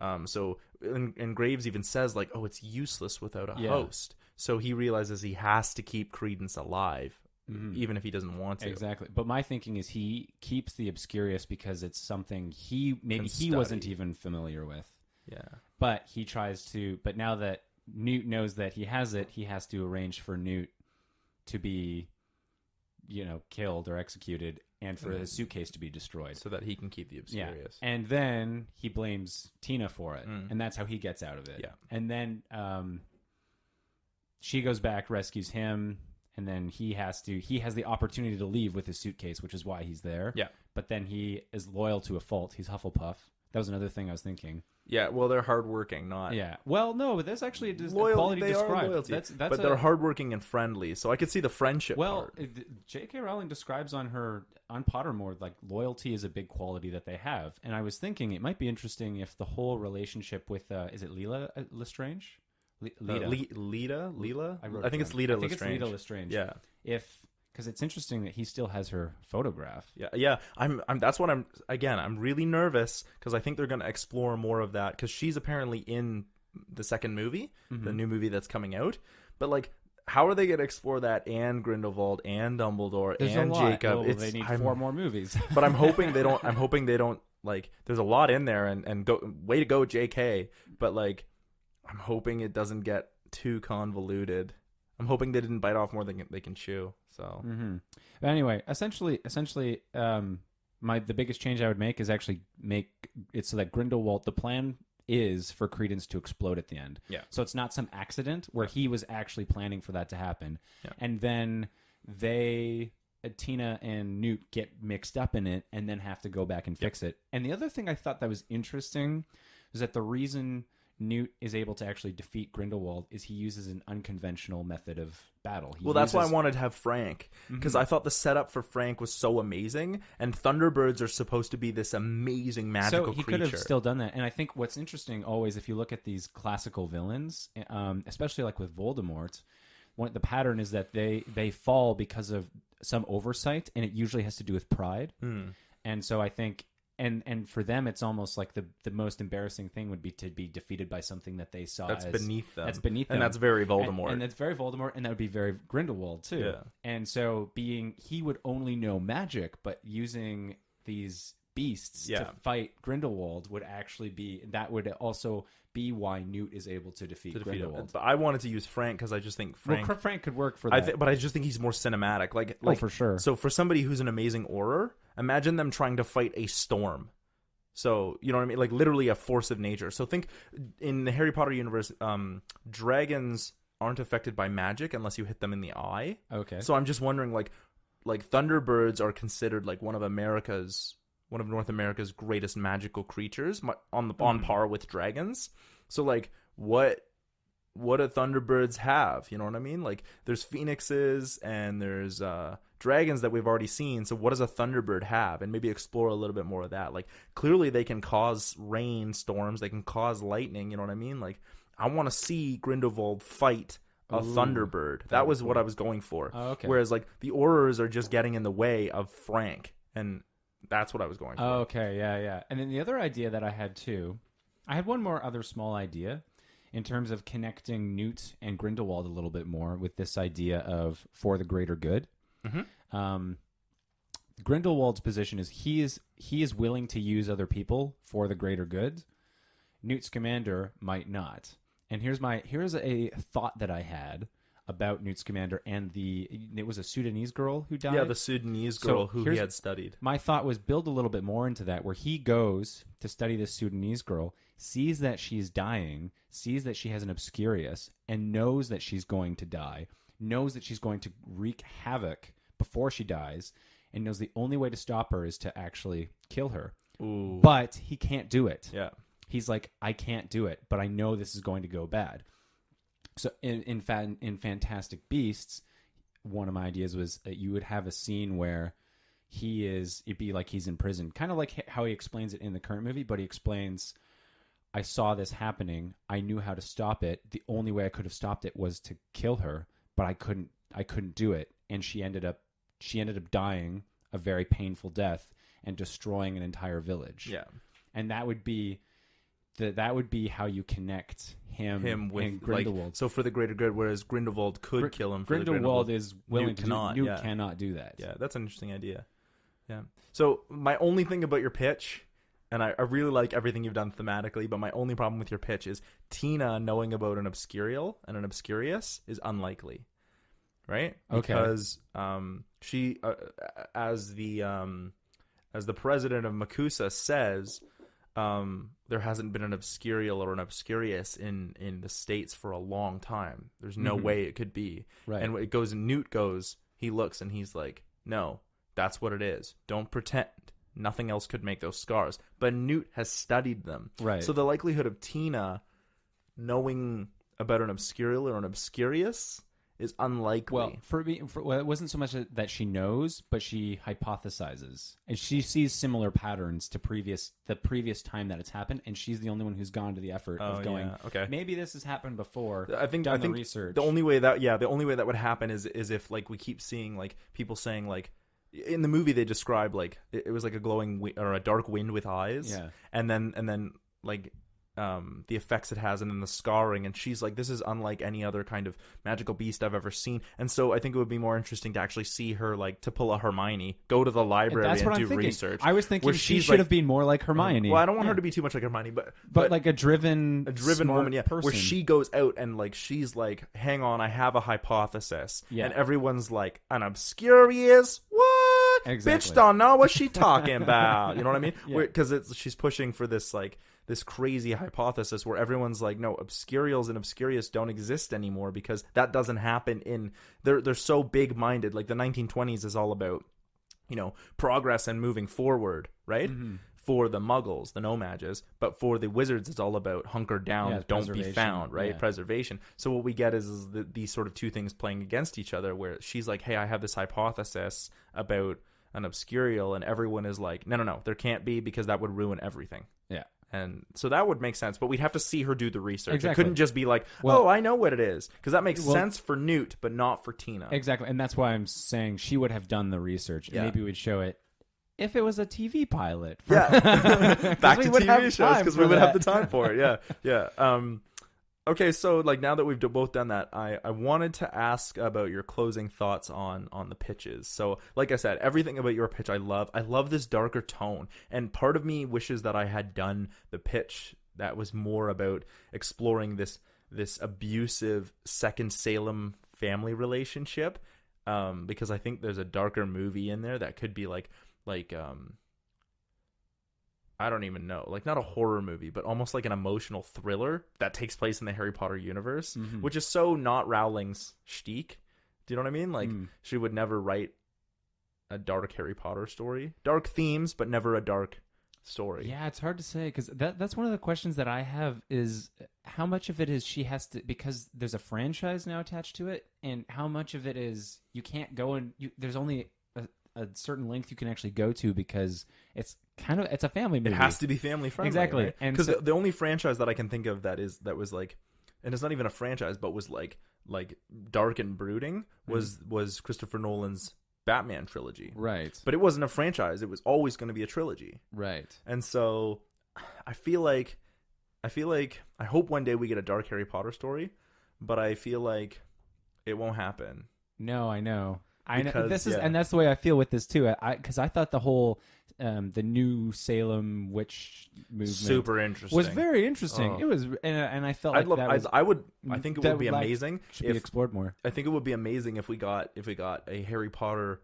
And Graves even says like, oh, it's useless without a host. So he realizes he has to keep Credence alive, even if he doesn't want to. Exactly. But my thinking is he keeps the Obscurious because it's something he wasn't even familiar with. Yeah. But he tries to. But now that Newt knows that he has it, he has to arrange for Newt to be, killed or executed, and for his suitcase to be destroyed, so that he can keep the Obscurious. Yeah. And then he blames Tina for it, and that's how he gets out of it. Yeah. And then she goes back, rescues him, and then he has the opportunity to leave with his suitcase, which is why he's there. Yeah. But then he is loyal to a fault. He's Hufflepuff. That was another thing I was thinking. Yeah, well, they're hardworking, not... Yeah. Well, no, but that's actually a loyalty, quality they described. Are loyalty, but they're hardworking and friendly, so I could see the friendship part. J.K. Rowling describes on Pottermore, like, loyalty is a big quality that they have. And I was thinking it might be interesting if the whole relationship with, is it Leela Lestrange? Leela? I think it's Leela Lestrange. I think it's Leela Lestrange. Yeah. Because it's interesting that he still has her photograph. Yeah. That's what I'm really nervous, because I think they're going to explore more of that, because she's apparently in the second movie, the new movie that's coming out. But like, how are they going to explore that, and Grindelwald and Dumbledore and Jacob? Well, they need 4 more movies. But I'm hoping they don't like. There's a lot in there, and way to go, J.K. But like, I'm hoping it doesn't get too convoluted. I'm hoping they didn't bite off more than they can chew. So, But anyway, essentially, the biggest change I would make is actually make it so that Grindelwald, the plan is for Credence to explode at the end. Yeah. So it's not some accident where he was actually planning for that to happen. Yeah. And then Tina and Newt get mixed up in it and then have to go back and fix it. And the other thing I thought that was interesting was that the reason Newt is able to actually defeat Grindelwald is he uses an unconventional method of battle. That's why I wanted to have Frank, because I thought the setup for Frank was so amazing, and Thunderbirds are supposed to be this amazing magical creature. So he could have still done that. And I think what's interesting always, if you look at these classical villains, especially like with Voldemort, the pattern is that they fall because of some oversight, and it usually has to do with pride. And so I think... And for them, it's almost like the most embarrassing thing would be to be defeated by something that they saw that's beneath them. That's beneath them. And that's very Voldemort. And that's very Voldemort, and that would be very Grindelwald, too. Yeah. And so he would only know magic, but using these beasts to fight Grindelwald would also be why Newt is able to defeat Grindelwald. But I wanted to use Frank because I just think Frank could work for that. But I just think he's more cinematic. Like for sure. So for somebody who's an amazing Auror, imagine them trying to fight a storm. So, you know what I mean? Like, literally a force of nature. So think, in the Harry Potter universe, dragons aren't affected by magic unless you hit them in the eye. Okay. So I'm just wondering, like Thunderbirds are considered like one of North America's greatest magical creatures, on par with dragons. So like, what do Thunderbirds have? You know what I mean? Like, there's phoenixes and there's dragons that we've already seen. So what does a Thunderbird have? And maybe explore a little bit more of that. Like, clearly they can cause rain storms. They can cause lightning. You know what I mean? Like, I want to see Grindelwald fight a Thunderbird. That was what I was going for. Oh, okay. Whereas like the Aurors are just getting in the way of Frank, and that's what I was going for. Oh, okay, yeah. And then the other idea that I had too, I had one more other small idea in terms of connecting Newt and Grindelwald a little bit more with this idea of for the greater good. Mm-hmm. Grindelwald's position is he is willing to use other people for the greater good. Newt Scamander might not. And here's a thought that I had about Newt Scamander and it was a Sudanese girl who died. Yeah, the Sudanese girl who he had studied. My thought was build a little bit more into that, where he goes to study this Sudanese girl, sees that she's dying, sees that she has an obscurious, and knows that she's going to die, knows that she's going to wreak havoc before she dies, and knows the only way to stop her is to actually kill her. Ooh. But he can't do it. Yeah. He's like, I can't do it, but I know this is going to go bad. So in Fantastic Beasts, one of my ideas was that you would have a scene where it'd be like he's in prison, kind of like how he explains it in the current movie, but he explains, I saw this happening, I knew how to stop it, the only way I could have stopped it was to kill her, but I couldn't do it, and she ended up dying a very painful death and destroying an entire village. Yeah. And that would be how you connect him with and Grindelwald. Like, so for the greater good, whereas Grindelwald could kill him. For Grindelwald is willing Newt to cannot, do. Newt cannot do that. Yeah, that's an interesting idea. Yeah. So my only thing about your pitch, and I really like everything you've done thematically, but my only problem with your pitch is Tina knowing about an Obscurial and an Obscurious is unlikely, right? Okay. Because she, as the president of Makusa says, there hasn't been an Obscurial or an Obscurious in the States for a long time. There's no way it could be. Right. And it goes, and Newt goes, he looks and he's like, no, that's what it is. Don't pretend. Nothing else could make those scars. But Newt has studied them. Right. So the likelihood of Tina knowing about an Obscurial or an Obscurious is unlikely. Well, it wasn't so much that she knows, but she hypothesizes, and she sees similar patterns to the previous time that it's happened, and she's the only one who's gone to the effort of going, okay, maybe this has happened before. I think the research. The only way that would happen is if like we keep seeing like people saying like in the movie they describe like it was like a glowing or a dark wind with eyes, yeah, and then like the effects it has and then the scarring, and she's like, this is unlike any other kind of magical beast I've ever seen. And so I think it would be more interesting to actually see her like to pull a Hermione, go to the library and do research. I was thinking she should have been more like Hermione. Well, I don't want her to be too much like Hermione, but like a driven woman, yeah, person. where she goes out and like she's like, hang on, I have a hypothesis, yeah, and everyone's like, an Obscurious, what? Exactly. Bitch don't know what she talking about. You know what I mean? Yeah. Because she's pushing for this like this crazy hypothesis where everyone's like, no, Obscurials and Obscurious don't exist anymore because that doesn't happen in they're so big minded. Like the 1920s is all about, you know, progress and moving forward, right? Mm-hmm. For the Muggles, the No-Mages, but for the Wizards, it's all about hunker down, don't be found, right? Yeah. Preservation. So what we get is these sort of two things playing against each other, where she's like, hey, I have this hypothesis about an Obscurial, and everyone is like, no, there can't be because that would ruin everything. Yeah. And so that would make sense, but we'd have to see her do the research. Exactly. It couldn't just be like, oh, I know what it is, because that makes sense for Newt, but not for Tina. Exactly, and that's why I'm saying she would have done the research, and maybe we'd show it if it was a TV pilot. Yeah, back to TV shows, because we would have the time for it. Yeah. Okay, so like now that we've both done that, I wanted to ask about your closing thoughts on the pitches. So like I said, everything about your pitch I love. I love this darker tone, and part of me wishes that I had done the pitch that was more about exploring this abusive second Salem family relationship, because I think there's a darker movie in there that could be like I don't even know, like not a horror movie, but almost like an emotional thriller that takes place in the Harry Potter universe, which is so not Rowling's shtick. Do you know what I mean? Like she would never write a dark Harry Potter story, dark themes, but never a dark story. Yeah, it's hard to say, because that's one of the questions that I have is how much of it is she has to, because there's a franchise now attached to it, and how much of it is you can't go and there's only a certain length you can actually go to, because it's a family movie. It has to be family friendly. Exactly. Right? And because the only franchise that I can think of that was like and it's not even a franchise, but was like dark and brooding, was Christopher Nolan's Batman trilogy. Right. But it wasn't a franchise. It was always going to be a trilogy. Right. And so I feel like I hope one day we get a dark Harry Potter story, but I feel like it won't happen. No, I know. Because, this is, and that's the way I feel with this too. Because I thought the whole the new Salem witch movement super interesting was very interesting. Oh. It was, and I felt I think it would be like, amazing. Should be explored more. I think it would be amazing if we got a Harry Potter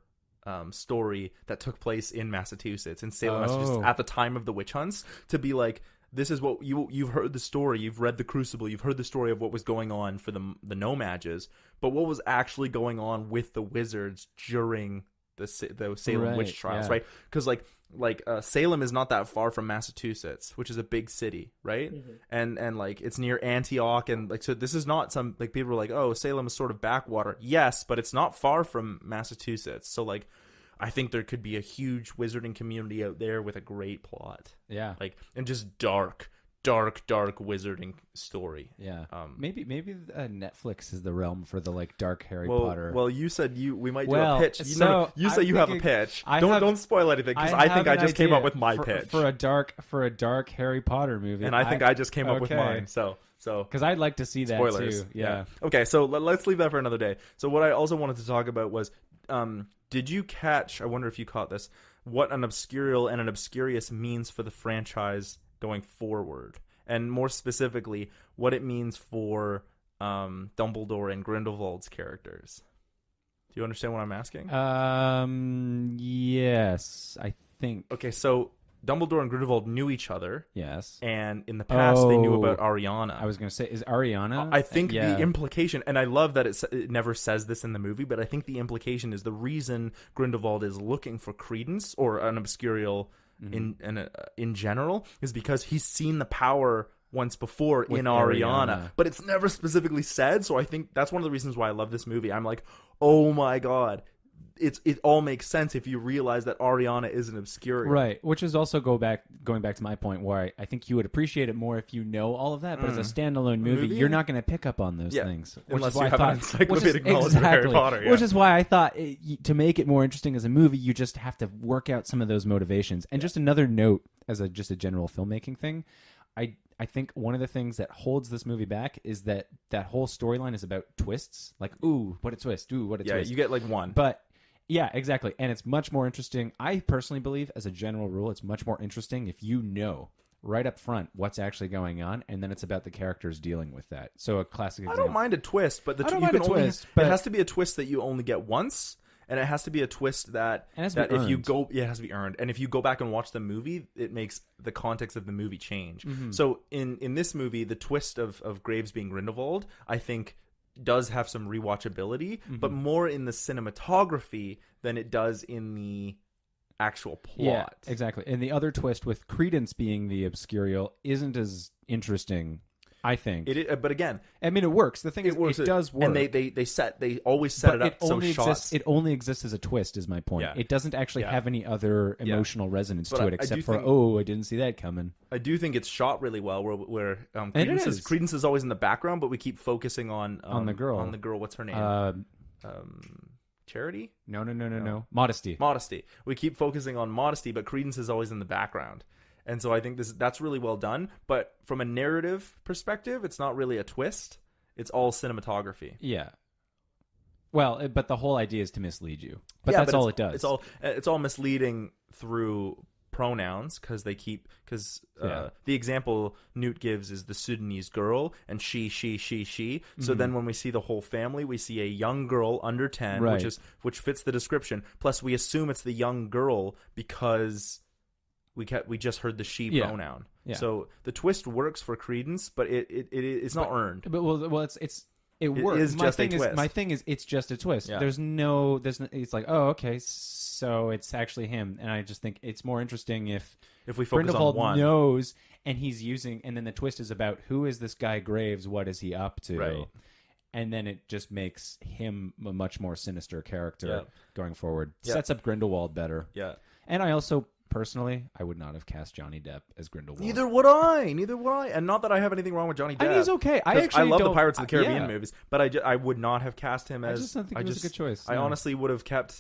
story that took place in Massachusetts, in Salem, Massachusetts, at the time of the witch hunts, to be like, this is what you've heard the story, you've read the Crucible, you've heard the story of what was going on for the No-Mages, but what was actually going on with the wizards during the Salem witch trials, right? Because Salem is not that far from Massachusetts, which is a big city, right? And like it's near Antioch, and like so this is not some like people are like, oh, Salem is sort of backwater. Yes, but it's not far from Massachusetts, so like I think there could be a huge wizarding community out there with a great plot. Yeah. Like, and just dark wizarding story. Yeah. Maybe Netflix is the realm for the like dark Harry well, Potter. Well, you said we might do a pitch. You say you have a pitch. Don't spoil anything, because I think I just came up with my pitch for a dark Harry Potter movie. And I think I just came up with mine. So because I'd like to see that spoilers. too. Yeah. Okay, so let's leave that for another day. So what I also wanted to talk about was did you catch, I wonder if you caught this, what an obscurial and an obscurious means for the franchise going forward? And more specifically, what it means for Dumbledore and Grindelwald's characters. Do you understand what I'm asking? Yes, I think. Okay, so Dumbledore and Grindelwald knew each other. Yes. And in the past, they knew about Ariana. I was going to say, is Ariana? I think the implication, and I love that it never says this in the movie, but I think the implication is the reason Grindelwald is looking for credence or an obscurial in general is because he's seen the power once before in Ariana, but it's never specifically said. So I think that's one of the reasons why I love this movie. I'm like, oh my god. It all makes sense if you realize that Ariana is an obscurial. Right, which is also going back to my point where I think you would appreciate it more if you know all of that, but as a standalone movie, you're not going to pick up on those things. Unless you have an encyclopedic knowledge of Harry Potter. Which is why I thought to make it more interesting as a movie, you just have to work out some of those motivations. And just another note, as just a general filmmaking thing, I think one of the things that holds this movie back is that whole storyline is about twists. Like, ooh, what a twist. Ooh, what a twist. Yeah, you get like one. But yeah, exactly. And it's much more interesting. I personally believe, as a general rule, it's much more interesting if you know right up front what's actually going on, and then it's about the characters dealing with that. So a classic example. I don't mind a twist, but it has to be a twist that you only get once, and it has to be a twist that if you go, it has to be earned. And if you go back and watch the movie, it makes the context of the movie change. So in this movie, the twist of Graves being Grindelwald, I think, does have some rewatchability, but more in the cinematography than it does in the actual plot. Yeah, exactly. And the other twist with Credence being the obscurial isn't as interesting, I think. But again, I mean, it works. The thing is, it does work. And they always set it up so shots. It only exists as a twist, is my point. Yeah. It doesn't actually have any other emotional resonance to it, except for, I didn't see that coming. I do think it's shot really well, where Credence is always in the background, but we keep focusing on the girl. On the girl, what's her name? Charity? No. Modesty. We keep focusing on Modesty, but Credence is always in the background. And so I think that's really well done. But from a narrative perspective, it's not really a twist. It's all cinematography. Yeah. Well, but the whole idea is to mislead you. But that's all it does. It's all misleading through pronouns because the example Newt gives is the Sudanese girl and she. So then when we see the whole family, we see a young girl under 10, which fits the description. Plus, we assume it's the young girl because we just heard the she pronoun. Yeah. So the twist works for Credence, but it's not earned. But it works. It is just a twist. My thing is, it's just a twist. Yeah. There's no. It's like, oh, okay, so it's actually him, and I just think it's more interesting if we focus Grindelwald on one knows, and he's using, and then the twist is about who is this guy Graves? What is he up to? Right. And then it just makes him a much more sinister character going forward. Sets up Grindelwald better. Yeah. And I also personally, I would not have cast Johnny Depp as Grindelwald. Neither would I. And not that I have anything wrong with Johnny Depp. I think he's okay. I love the don't- Pirates of the Caribbean yeah. movies, but I would not have cast him as. I just don't think it was a good choice. I no. honestly would have kept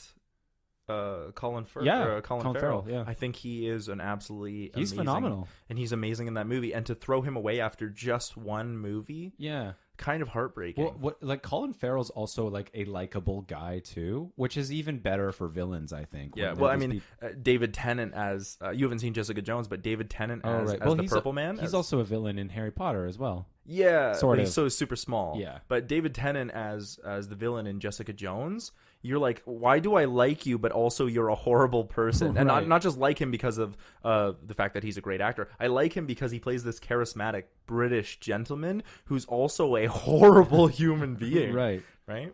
Colin Farrell. Yeah, Colin Colin Farrell. Farrell, yeah. I think he is an absolutely He's amazing, phenomenal. and he's amazing in that movie. And to throw him away after just one movie, Yeah. kind of heartbreaking. Well, like Colin Farrell's also like a likable guy too, which is even better for villains, I think. Yeah, when well, I they're mean, just David Tennant as you haven't seen Jessica Jones, but David Tennant as, right. as Well, the he's Purple Man. He's also a villain in Harry Potter as well. Yeah, Sort but he's of. so super small. Yeah. But David Tennant as the villain in Jessica Jones, you're like, why do I like you? But also you're a horrible person, and Right. not just like him because of the fact that he's a great actor. I like him because he plays this charismatic British gentleman who's also a horrible human being. Right. Right.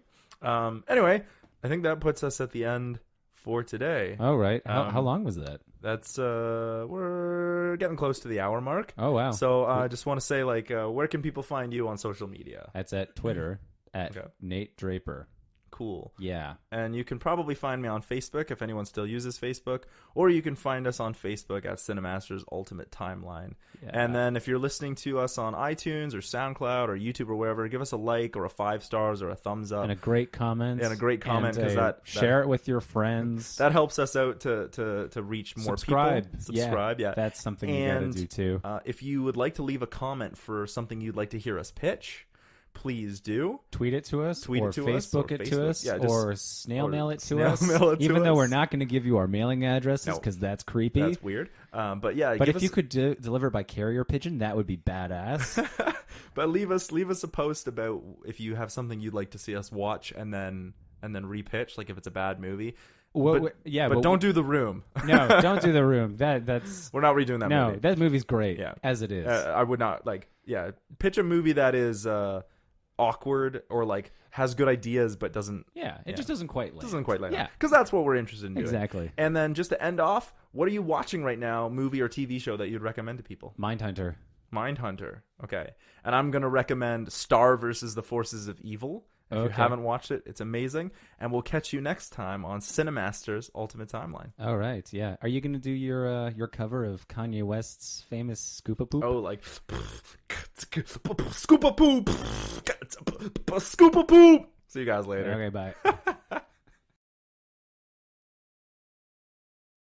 Anyway, I think that puts us at the end for today. Oh, right. How long was that? That's we're getting close to the hour mark. Oh, wow. So I just want to say, like, where can people find you on social media? That's at Twitter at Okay. Nate Draper. Cool. Yeah. And you can probably find me on Facebook if anyone still uses Facebook, or you can find us on Facebook at Cinemasters Ultimate Timeline. Yeah. And then if you're listening to us on iTunes or SoundCloud or YouTube or wherever, give us a like or a 5 stars or a thumbs up. And a great comment. And a great comment, And, 'cause that share it with your friends. that helps us out to reach more Subscribe. people. Subscribe, yeah. That's something you gotta And, do too. If you would like to leave a comment for something you'd like to hear us pitch, please do. Tweet it to us, Tweet or it to us, Facebook or it to Facebook. us, Yeah, just- or snail or mail it to snail us. mail it to even though us. we're not going to give you our mailing addresses No. because that's creepy. That's weird. But yeah, But give if us, you could deliver by carrier pigeon, that would be badass. but leave us a post about if you have something you'd like to see us watch and then repitch, like if it's a bad movie. But don't do The Room. No, don't do The Room. That's We're not redoing that no. movie. That movie's great. Yeah. As it is. I would not pitch a movie that is awkward or like has good ideas but doesn't Just doesn't quite land. land. Yeah. Because that's what we're interested in doing. Exactly. And then just to end off, what are you watching right now, movie or TV show that you'd recommend to people? Mindhunter. Mindhunter. Okay. And I'm going to recommend Star versus the Forces of Evil. If you Okay. haven't watched it, it's amazing. And we'll catch you next time on Cinemasters Ultimate Timeline. All right. Yeah. Are you going to do your cover of Kanye West's famous Scoopa Poop? Oh, like scoop a poop, scoop a poop. See you guys later. Okay. Bye.